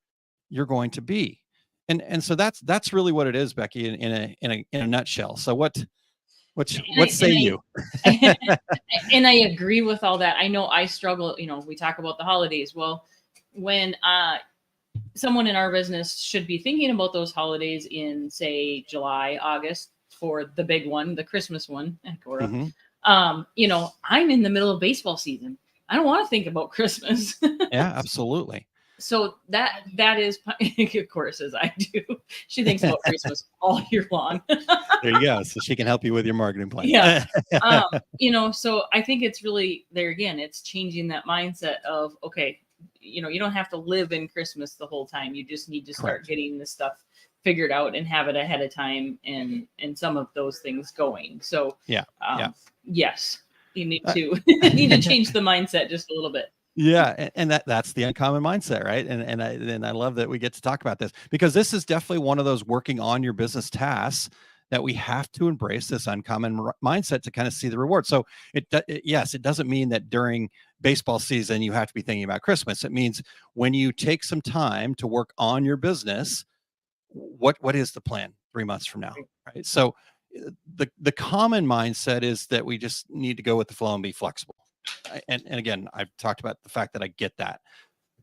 you're going to be. And so that's really what it is, Becky, in a nutshell. So what say you? And I agree with all that. I know I struggle, we talk about the holidays. Well, when someone in our business should be thinking about those holidays in, say, July, August for the big one, the Christmas one, Cora. You know, I'm in the middle of baseball season. I don't want to think about Christmas. Yeah, absolutely. So that is, of course, as I do. She thinks about Christmas all year long. There you go. So she can help you with your marketing plan. Yeah. You know, so I think it's really there again. It's changing that mindset of, okay, you know, you don't have to live in Christmas the whole time. You just need to start getting this stuff figured out and have it ahead of time and some of those things going. So yes, you need to need to change the mindset just a little bit. Yeah, and that's the uncommon mindset, right? And I love that we get to talk about this, because this is definitely one of those working on your business tasks that we have to embrace, this uncommon mindset to kind of see the reward. So yes, it doesn't mean that during baseball season you have to be thinking about Christmas. It means when you take some time to work on your business, what is the plan 3 months from now, right? So the common mindset is that we just need to go with the flow and be flexible. And again, I've talked about the fact that I get that.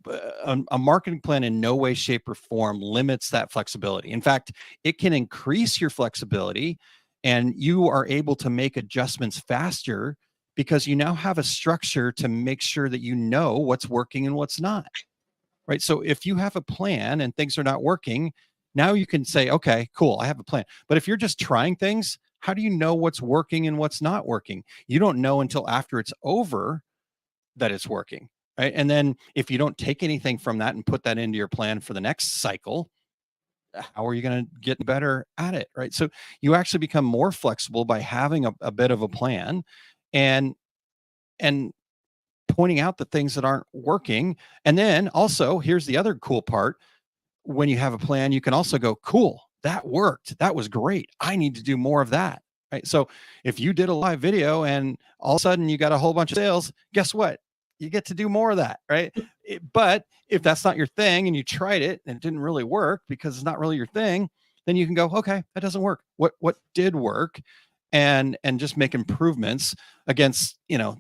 But a marketing plan in no way, shape, or form limits that flexibility. In fact, it can increase your flexibility, and you are able to make adjustments faster because you now have a structure to make sure that you know what's working and what's not, right? So if you have a plan and things are not working, now you can say, okay, cool, I have a plan. But if you're just trying things, how do you know what's working and what's not working? You don't know until after it's over that it's working, right? And then if you don't take anything from that and put that into your plan for the next cycle, how are you going to get better at it, right? So you actually become more flexible by having a bit of a plan and pointing out the things that aren't working. And then also, here's the other cool part. When you have a plan, you can also go, cool, that worked. That was great. I need to do more of that, right? So if you did a live video and all of a sudden you got a whole bunch of sales, guess what? You get to do more of that, right? But if that's not your thing and you tried it and it didn't really work because it's not really your thing, then you can go, okay, that doesn't work. What did work? And just make improvements against, you know,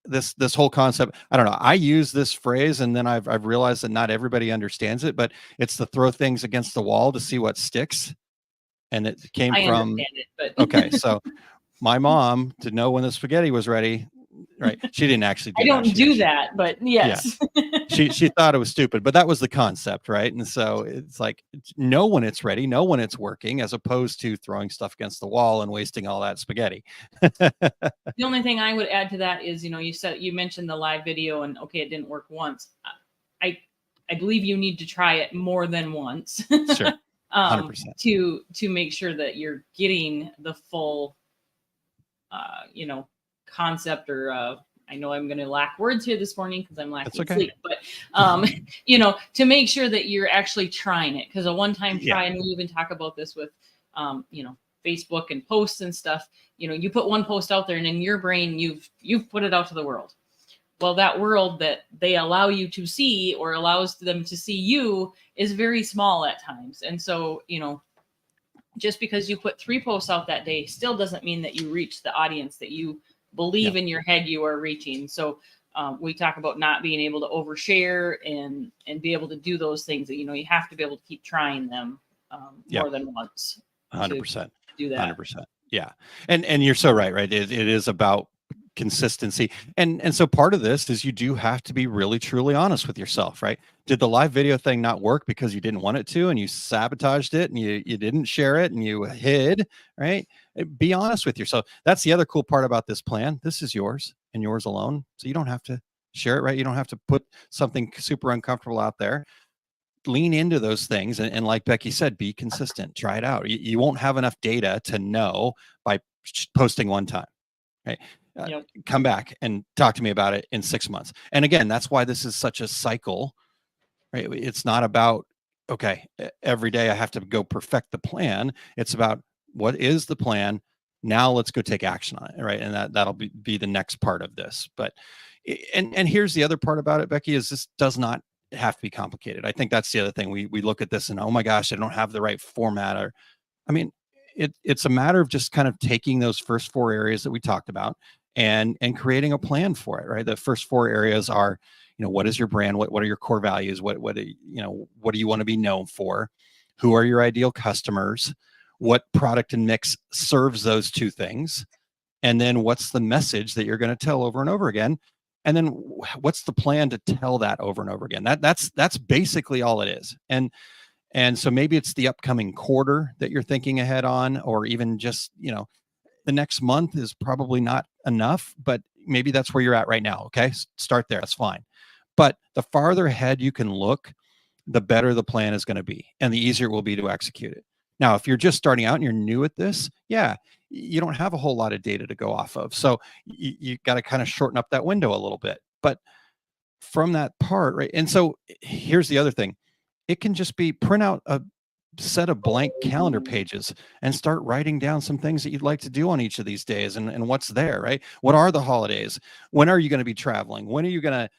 this whole concept. I don't know. I use this phrase and then I've realized that not everybody understands it, but it's to throw things against the wall to see what sticks. And it came from, okay. So my mom, to know when the spaghetti was ready, right? She didn't actually do I don't do that, but yes. Yeah. She thought it was stupid, but that was the concept, right? And so it's like, know when it's ready, know when it's working, as opposed to throwing stuff against the wall and wasting all that spaghetti. The only thing I would add to that is, you know, you mentioned the live video and okay, it didn't work once. I believe you need to try it more than once. Sure. 100%. To make sure that you're getting the full, you know, concept or I know I'm going to lack words here this morning because I'm lacking sleep, but you know, to make sure that you're actually trying it, because a one-time try, and we even talk about this with you know, Facebook and posts and stuff. You know, you put one post out there and in your brain you've put it out to the world. Well, that world that they allow you to see or allows them to see you is very small at times. And so, you know, just because you put 3 posts out that day still doesn't mean that you reach the audience that you believe in your head you are reaching. So we talk about not being able to overshare and be able to do those things that, you know, you have to be able to keep trying them more than once. 100%. Do that. 100%. Yeah. And you're so right. It is about consistency. And so part of this is you do have to be really, truly honest with yourself, right? Did the live video thing not work because you didn't want it to, and you sabotaged it and you didn't share it and you hid, right? Be honest with yourself. That's the other cool part about this plan. This is yours and yours alone. So you don't have to share it, right? You don't have to put something super uncomfortable out there. Lean into those things. And like Becky said, be consistent, try it out. You won't have enough data to know by posting one time, right? Come back and talk to me about it in 6 months. And again, that's why this is such a cycle, right? It's not about, okay, every day I have to go perfect the plan. It's about, what is the plan? Now let's go take action on it, right? And that'll be the next part of this. But, and here's the other part about it, Becky, is this does not have to be complicated. I think that's the other thing. We look at this and, oh my gosh, I don't have the right format. Or, I mean, it's a matter of just kind of taking those first 4 areas that we talked about and creating a plan for it, right? The first 4 areas are, what is your brand? What are your core values? What do you want to be known for? Who are your ideal customers? What product and mix serves those two things? And then what's the message that you're going to tell over and over again? And then what's the plan to tell that over and over again? That's basically all it is. And so maybe it's the upcoming quarter that you're thinking ahead on, or even just, the next month is probably not enough, but maybe that's where you're at right now. Okay. Start there. That's fine. But the farther ahead you can look, the better the plan is going to be and the easier it will be to execute it. Now, if you're just starting out and you're new at this, you don't have a whole lot of data to go off of. So you got to kind of shorten up that window a little bit. But from that part, right? And so here's the other thing. It can just be print out a set of blank calendar pages and start writing down some things that you'd like to do on each of these days and what's there, right? What are the holidays? When are you going to be traveling? When are you going to,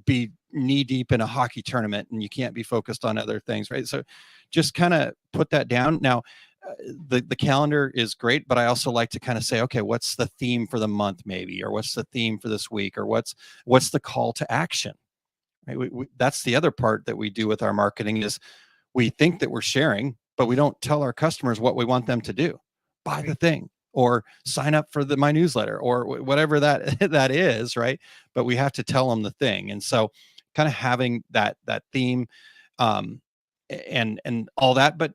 be knee deep in a hockey tournament and you can't be focused on other things, right? So just kind of put that down. Now, the calendar is great, but I also like to kind of say, okay, what's the theme for the month maybe, or what's the theme for this week, or what's the call to action, right? That's the other part that we do with our marketing is we think that we're sharing, but we don't tell our customers what we want them to do. Buy the thing or sign up for my newsletter or whatever that is, right? But we have to tell them the thing. And so kind of having that theme and all that, but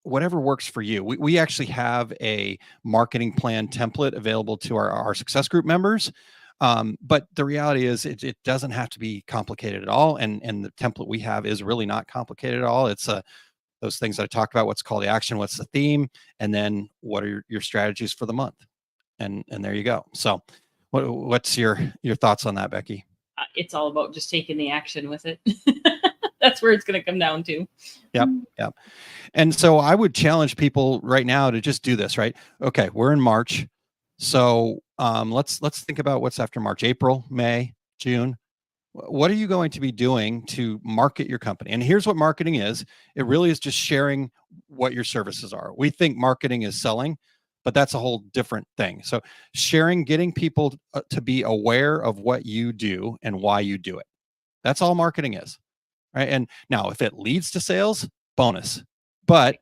whatever works for you. We actually have a marketing plan template available to our success group members. But the reality is it doesn't have to be complicated at all. And the template we have is really not complicated at all. It's those things that I talked about, what's called the action, what's the theme, and then what are your strategies for the month. And there you go. So what's your thoughts on that, Becky? It's all about just taking the action with it. That's where it's going to come down to. Yep. And so I would challenge people right now to just do this, right? Okay, we're in March. So let's think about what's after March, April, May, June. What are you going to be doing to market your company? And here's what marketing is. It really is just sharing what your services are. We think marketing is selling, but that's a whole different thing. So sharing, getting people to be aware of what you do and why you do it. That's all marketing is, right? And now if it leads to sales, bonus. But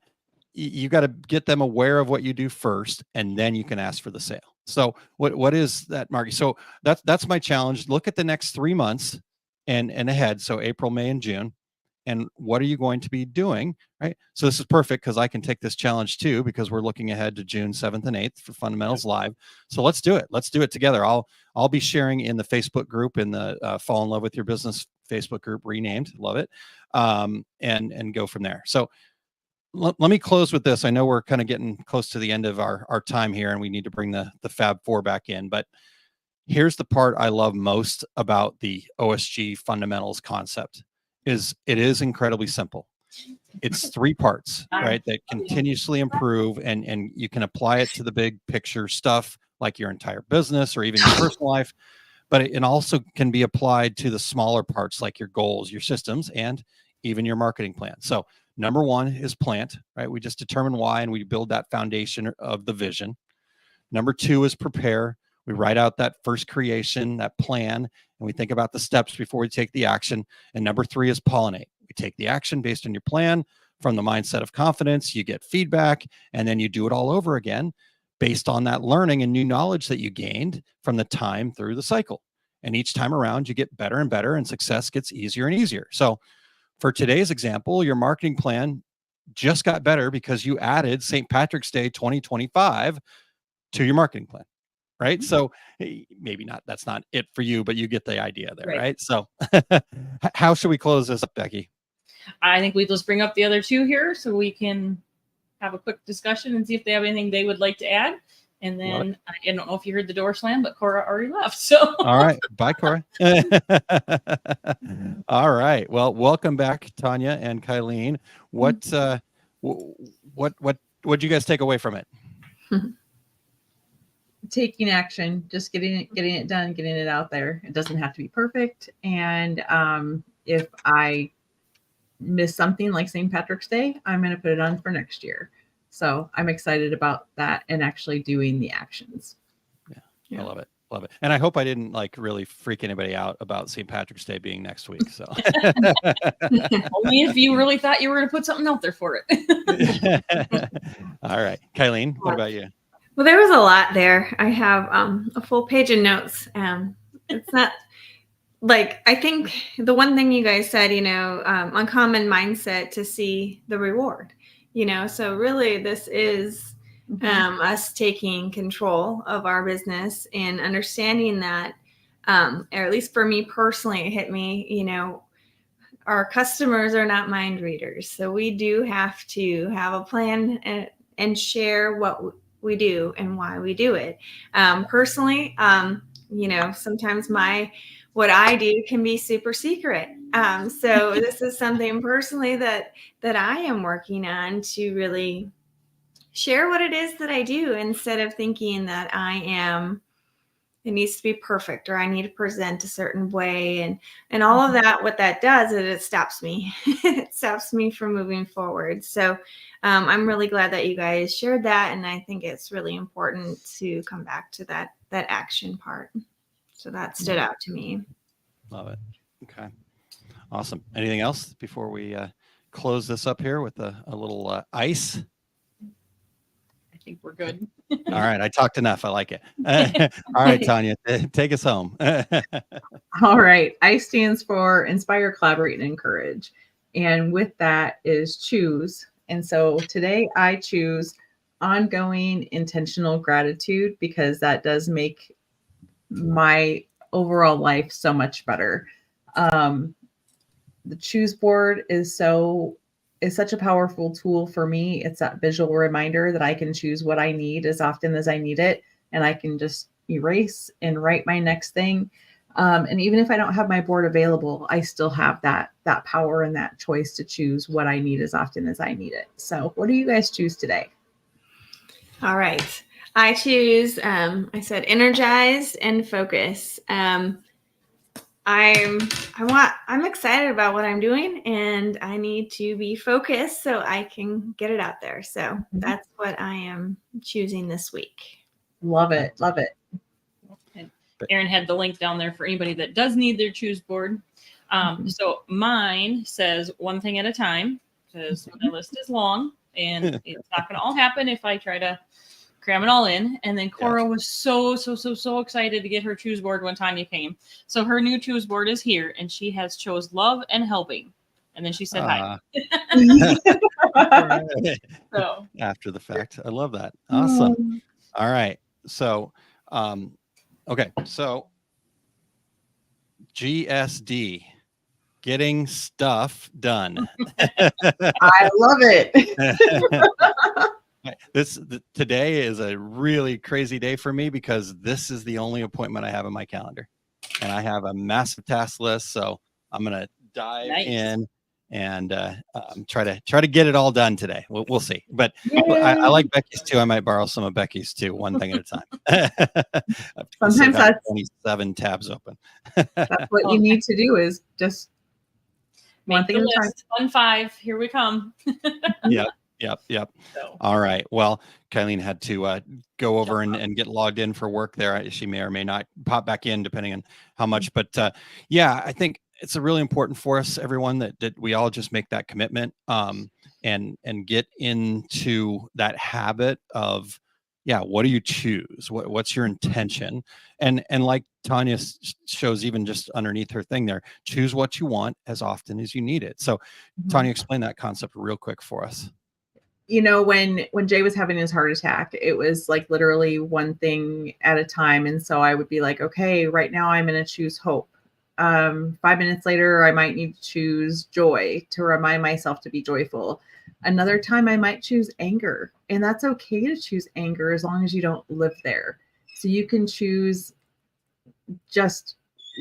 you got to get them aware of what you do first, and then you can ask for the sale. So what is that, Margie? So that's my challenge. Look at the next 3 months and ahead. So April, May, and June. And what are you going to be doing, right? So this is perfect because I can take this challenge too, because we're looking ahead to June 7th and 8th for Fundamentals Live. So let's do it. Let's do it together. I'll be sharing in the Facebook group, in the Fall in Love with Your Business Facebook group, renamed. Love it. And go from there. So let me close with this. I know we're kind of getting close to the end of our time here, and we need to bring the Fab Four back in. But here's the part I love most about the OSG fundamentals concept is it is incredibly simple. It's 3 parts, right, that continuously improve, and you can apply it to the big picture stuff like your entire business or even your personal life. But it also can be applied to the smaller parts like your goals, your systems, and even your marketing plan. So number 1 is plant, right? We just determine why and we build that foundation of the vision. Number 2 is prepare. We write out that first creation, that plan, and we think about the steps before we take the action. And number 3 is pollinate. We take the action based on your plan from the mindset of confidence. You get feedback, and then you do it all over again based on that learning and new knowledge that you gained from the time through the cycle. And each time around, you get better and better, and success gets easier and easier. So for today's example, your marketing plan just got better because you added St. Patrick's Day 2025 to your marketing plan, right? So maybe not, that's not it for you, but you get the idea there, right? So how should we close this up, Becky? I think we just bring up the other 2 here so we can have a quick discussion and see if they have anything they would like to add. And then I don't know if you heard the door slam, but Cora already left. So all right. Bye, Cora. All right. Well, welcome back, Tanya and Kylene. What did you guys take away from it? Taking action, just getting it done, getting it out there. It doesn't have to be perfect. And if I miss something like St. Patrick's Day, I'm going to put it on for next year. So I'm excited about that and actually doing the actions. Yeah. I love it. Love it. And I hope I didn't like really freak anybody out about St. Patrick's Day being next week. So Only if you really thought you were going to put something out there for it. all right. Kylene, what about you? Well, there was a lot there. I have a full page of notes. It's not like, I think the one thing you guys said, uncommon mindset to see the reward, so really this is us taking control of our business and understanding that, or at least for me personally, it hit me, our customers are not mind readers. So we do have to have a plan and share what we do and why we do it. Personally, sometimes what I do can be super secret. So this is something personally that I am working on to really share what it is that I do, instead of thinking that it needs to be perfect or I need to present a certain way and all of that. What that does is it stops me. It stops me from moving forward. So I'm really glad that you guys shared that. And I think it's really important to come back to that action part. So that stood out to me. Love it. Okay. Awesome. Anything else before we close this up here with a little ice? I think we're good. All right. I talked enough. I like it. All right, Tanya, take us home. All right. I stands for inspire, collaborate, and encourage. And with that is choose. And so today I choose ongoing intentional gratitude, because that does make my overall life so much better. The choose board is such a powerful tool for me. It's that visual reminder that I can choose what I need as often as I need it. And I can just erase and write my next thing. And even if I don't have my board available, I still have that power and that choice to choose what I need as often as I need it. So what do you guys choose today? All right. I choose, I said energized and focus. I'm excited about what I'm doing, and I need to be focused so I can get it out there. So that's what I am choosing this week. Love it. Love it. And Aaron had the link down there for anybody that does need their choose board. So mine says one thing at a time, because my list is long and it's not going to all happen if I try to cram it all in. And then Cora was so excited to get her choose board when Tanya came. So her new choose board is here, and she has chose love and helping. And then she said hi. So after the fact, I love that. Awesome. All right. So, okay. So GSD, getting stuff done. I love it. Today is a really crazy day for me, because this is the only appointment I have in my calendar, and I have a massive task list. So I'm going to dive in and try to get it all done today. We'll see. But I like Becky's too. I might borrow some of Becky's too, one thing at a time. Sometimes that's 27 tabs open. That's what you need to do, is just one thing at a time. 1-5. Here we come. Yep. So. All right. Well, Kylene had to go over and get logged in for work there. She may or may not pop back in depending on how much. But I think it's a really important for us, everyone, that we all just make that commitment and get into that habit of, what do you choose? What's your intention? And like Tanya shows, even just underneath her thing there, choose what you want as often as you need it. So Tanya, explain that concept real quick for us. When Jay was having his heart attack, it was like literally one thing at a time. And so I would be like, okay, right now I'm going to choose hope. 5 minutes later, I might need to choose joy to remind myself to be joyful. Another time I might choose anger, and that's okay to choose anger as long as you don't live there. So you can choose just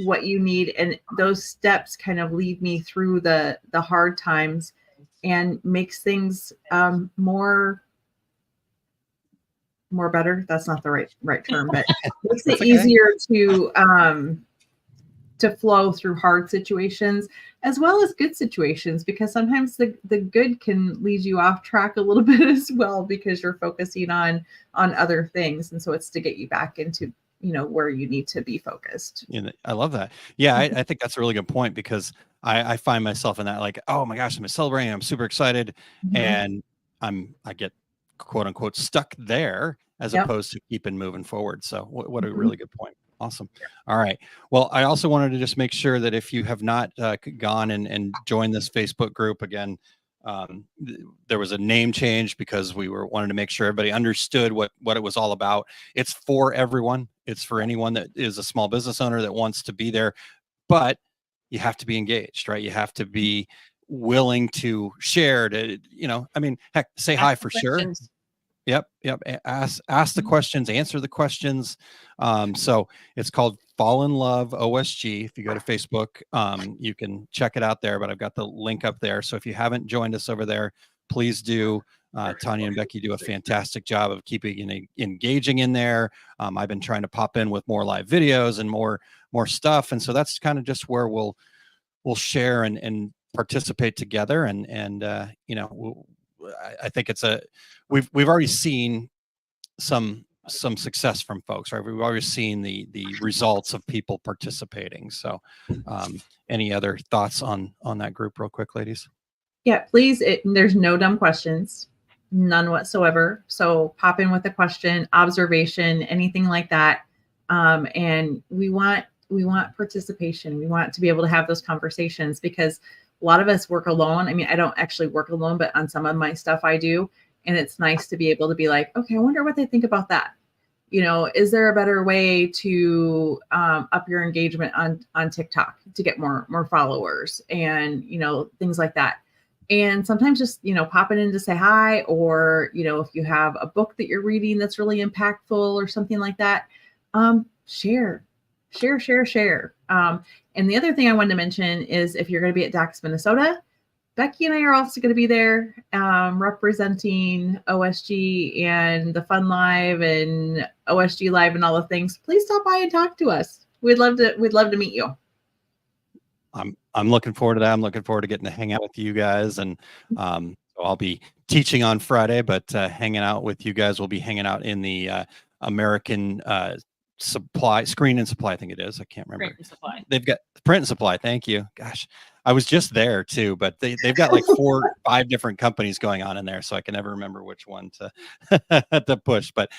what you need. And those steps kind of lead me through the hard times and makes things more better. That's not the right term, but makes it easier to flow through hard situations as well as good situations, because sometimes the good can lead you off track a little bit as well, because you're focusing on other things. And so it's to get you back into where you need to be focused. I love that. Yeah, I think that's a really good point, because I find myself in that, like, oh my gosh, I'm celebrating, I'm super excited, and I get quote unquote stuck there, as opposed to keeping moving forward. So what a really good point. Awesome. All right. Well, I also wanted to just make sure that if you have not gone and joined this Facebook group again, there was a name change because we wanted to make sure everybody understood what it was all about. It's for everyone. It's for anyone that is a small business owner that wants to be there, but you have to be engaged, right? You have to be willing to share, to, heck, say hi for sure. Yep. Ask the questions, answer the questions. So it's called Fall in Love OSG. If you go to Facebook, you can check it out there, but I've got the link up there. So if you haven't joined us over there, please do. Tanya and Becky do a fantastic job of keeping engaging in there. I've been trying to pop in with more live videos and more stuff. And so that's kind of just where we'll share and participate together. And I think we've already seen some success from folks, right? We've already seen the results of people participating. So any other thoughts on that group real quick, ladies? Yeah, please. There's no dumb questions, none whatsoever. So pop in with a question, observation, anything like that. And we want participation. We want to be able to have those conversations, because a lot of us work alone. I mean, I don't actually work alone, but on some of my stuff I do. And it's nice to be able to be like, okay, I wonder what they think about that. Is there a better way to up your engagement on TikTok to get more followers and, things like that. And sometimes just, popping in to say hi, or, if you have a book that you're reading that's really impactful or something like that, share. And the other thing I wanted to mention is, if you're going to be at DAX, Minnesota, Becky and I are also going to be there representing OSG and the Fun Live and OSG Live and all the things. Please stop by and talk to us. We'd love to meet you. I'm looking forward to that. I'm looking forward to getting to hang out with you guys. And so I'll be teaching on Friday, but hanging out with you guys. We'll be hanging out in the American Screen and Supply, I think it is. I can't remember. Print and Supply. They've got Print and Supply. Thank you. Gosh, I was just there too, but they've got like 4 or 5 different companies going on in there, so I can never remember which one to push. But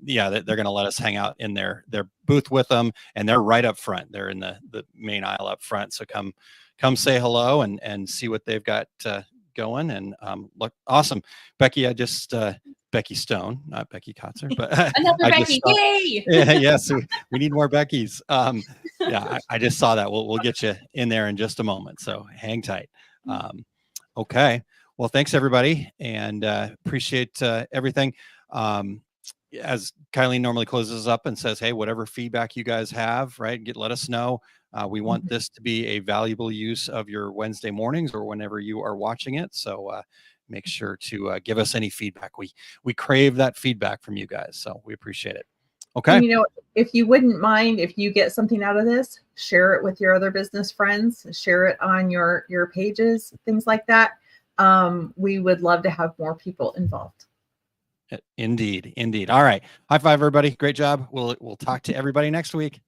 yeah, they're going to let us hang out in their booth with them, and they're right up front. They're in the main aisle up front. So come say hello and see what they've got going. And look awesome. Becky, Becky Stone, not Becky Kotzer, but another Becky. Yay! Yes, we need more Beckys. Yeah, I just saw that. We'll get you in there in just a moment. So hang tight. Okay. Well, thanks everybody, and appreciate everything. As Kylene normally closes up and says, hey, whatever feedback you guys have, right? Let us know. We want this to be a valuable use of your Wednesday mornings or whenever you are watching it. So make sure to give us any feedback. We crave that feedback from you guys. So we appreciate it. Okay. And, if you wouldn't mind, if you get something out of this, share it with your other business friends, share it on your pages, things like that. We would love to have more people involved. Indeed. All right. High five, everybody. Great job. We'll talk to everybody next week.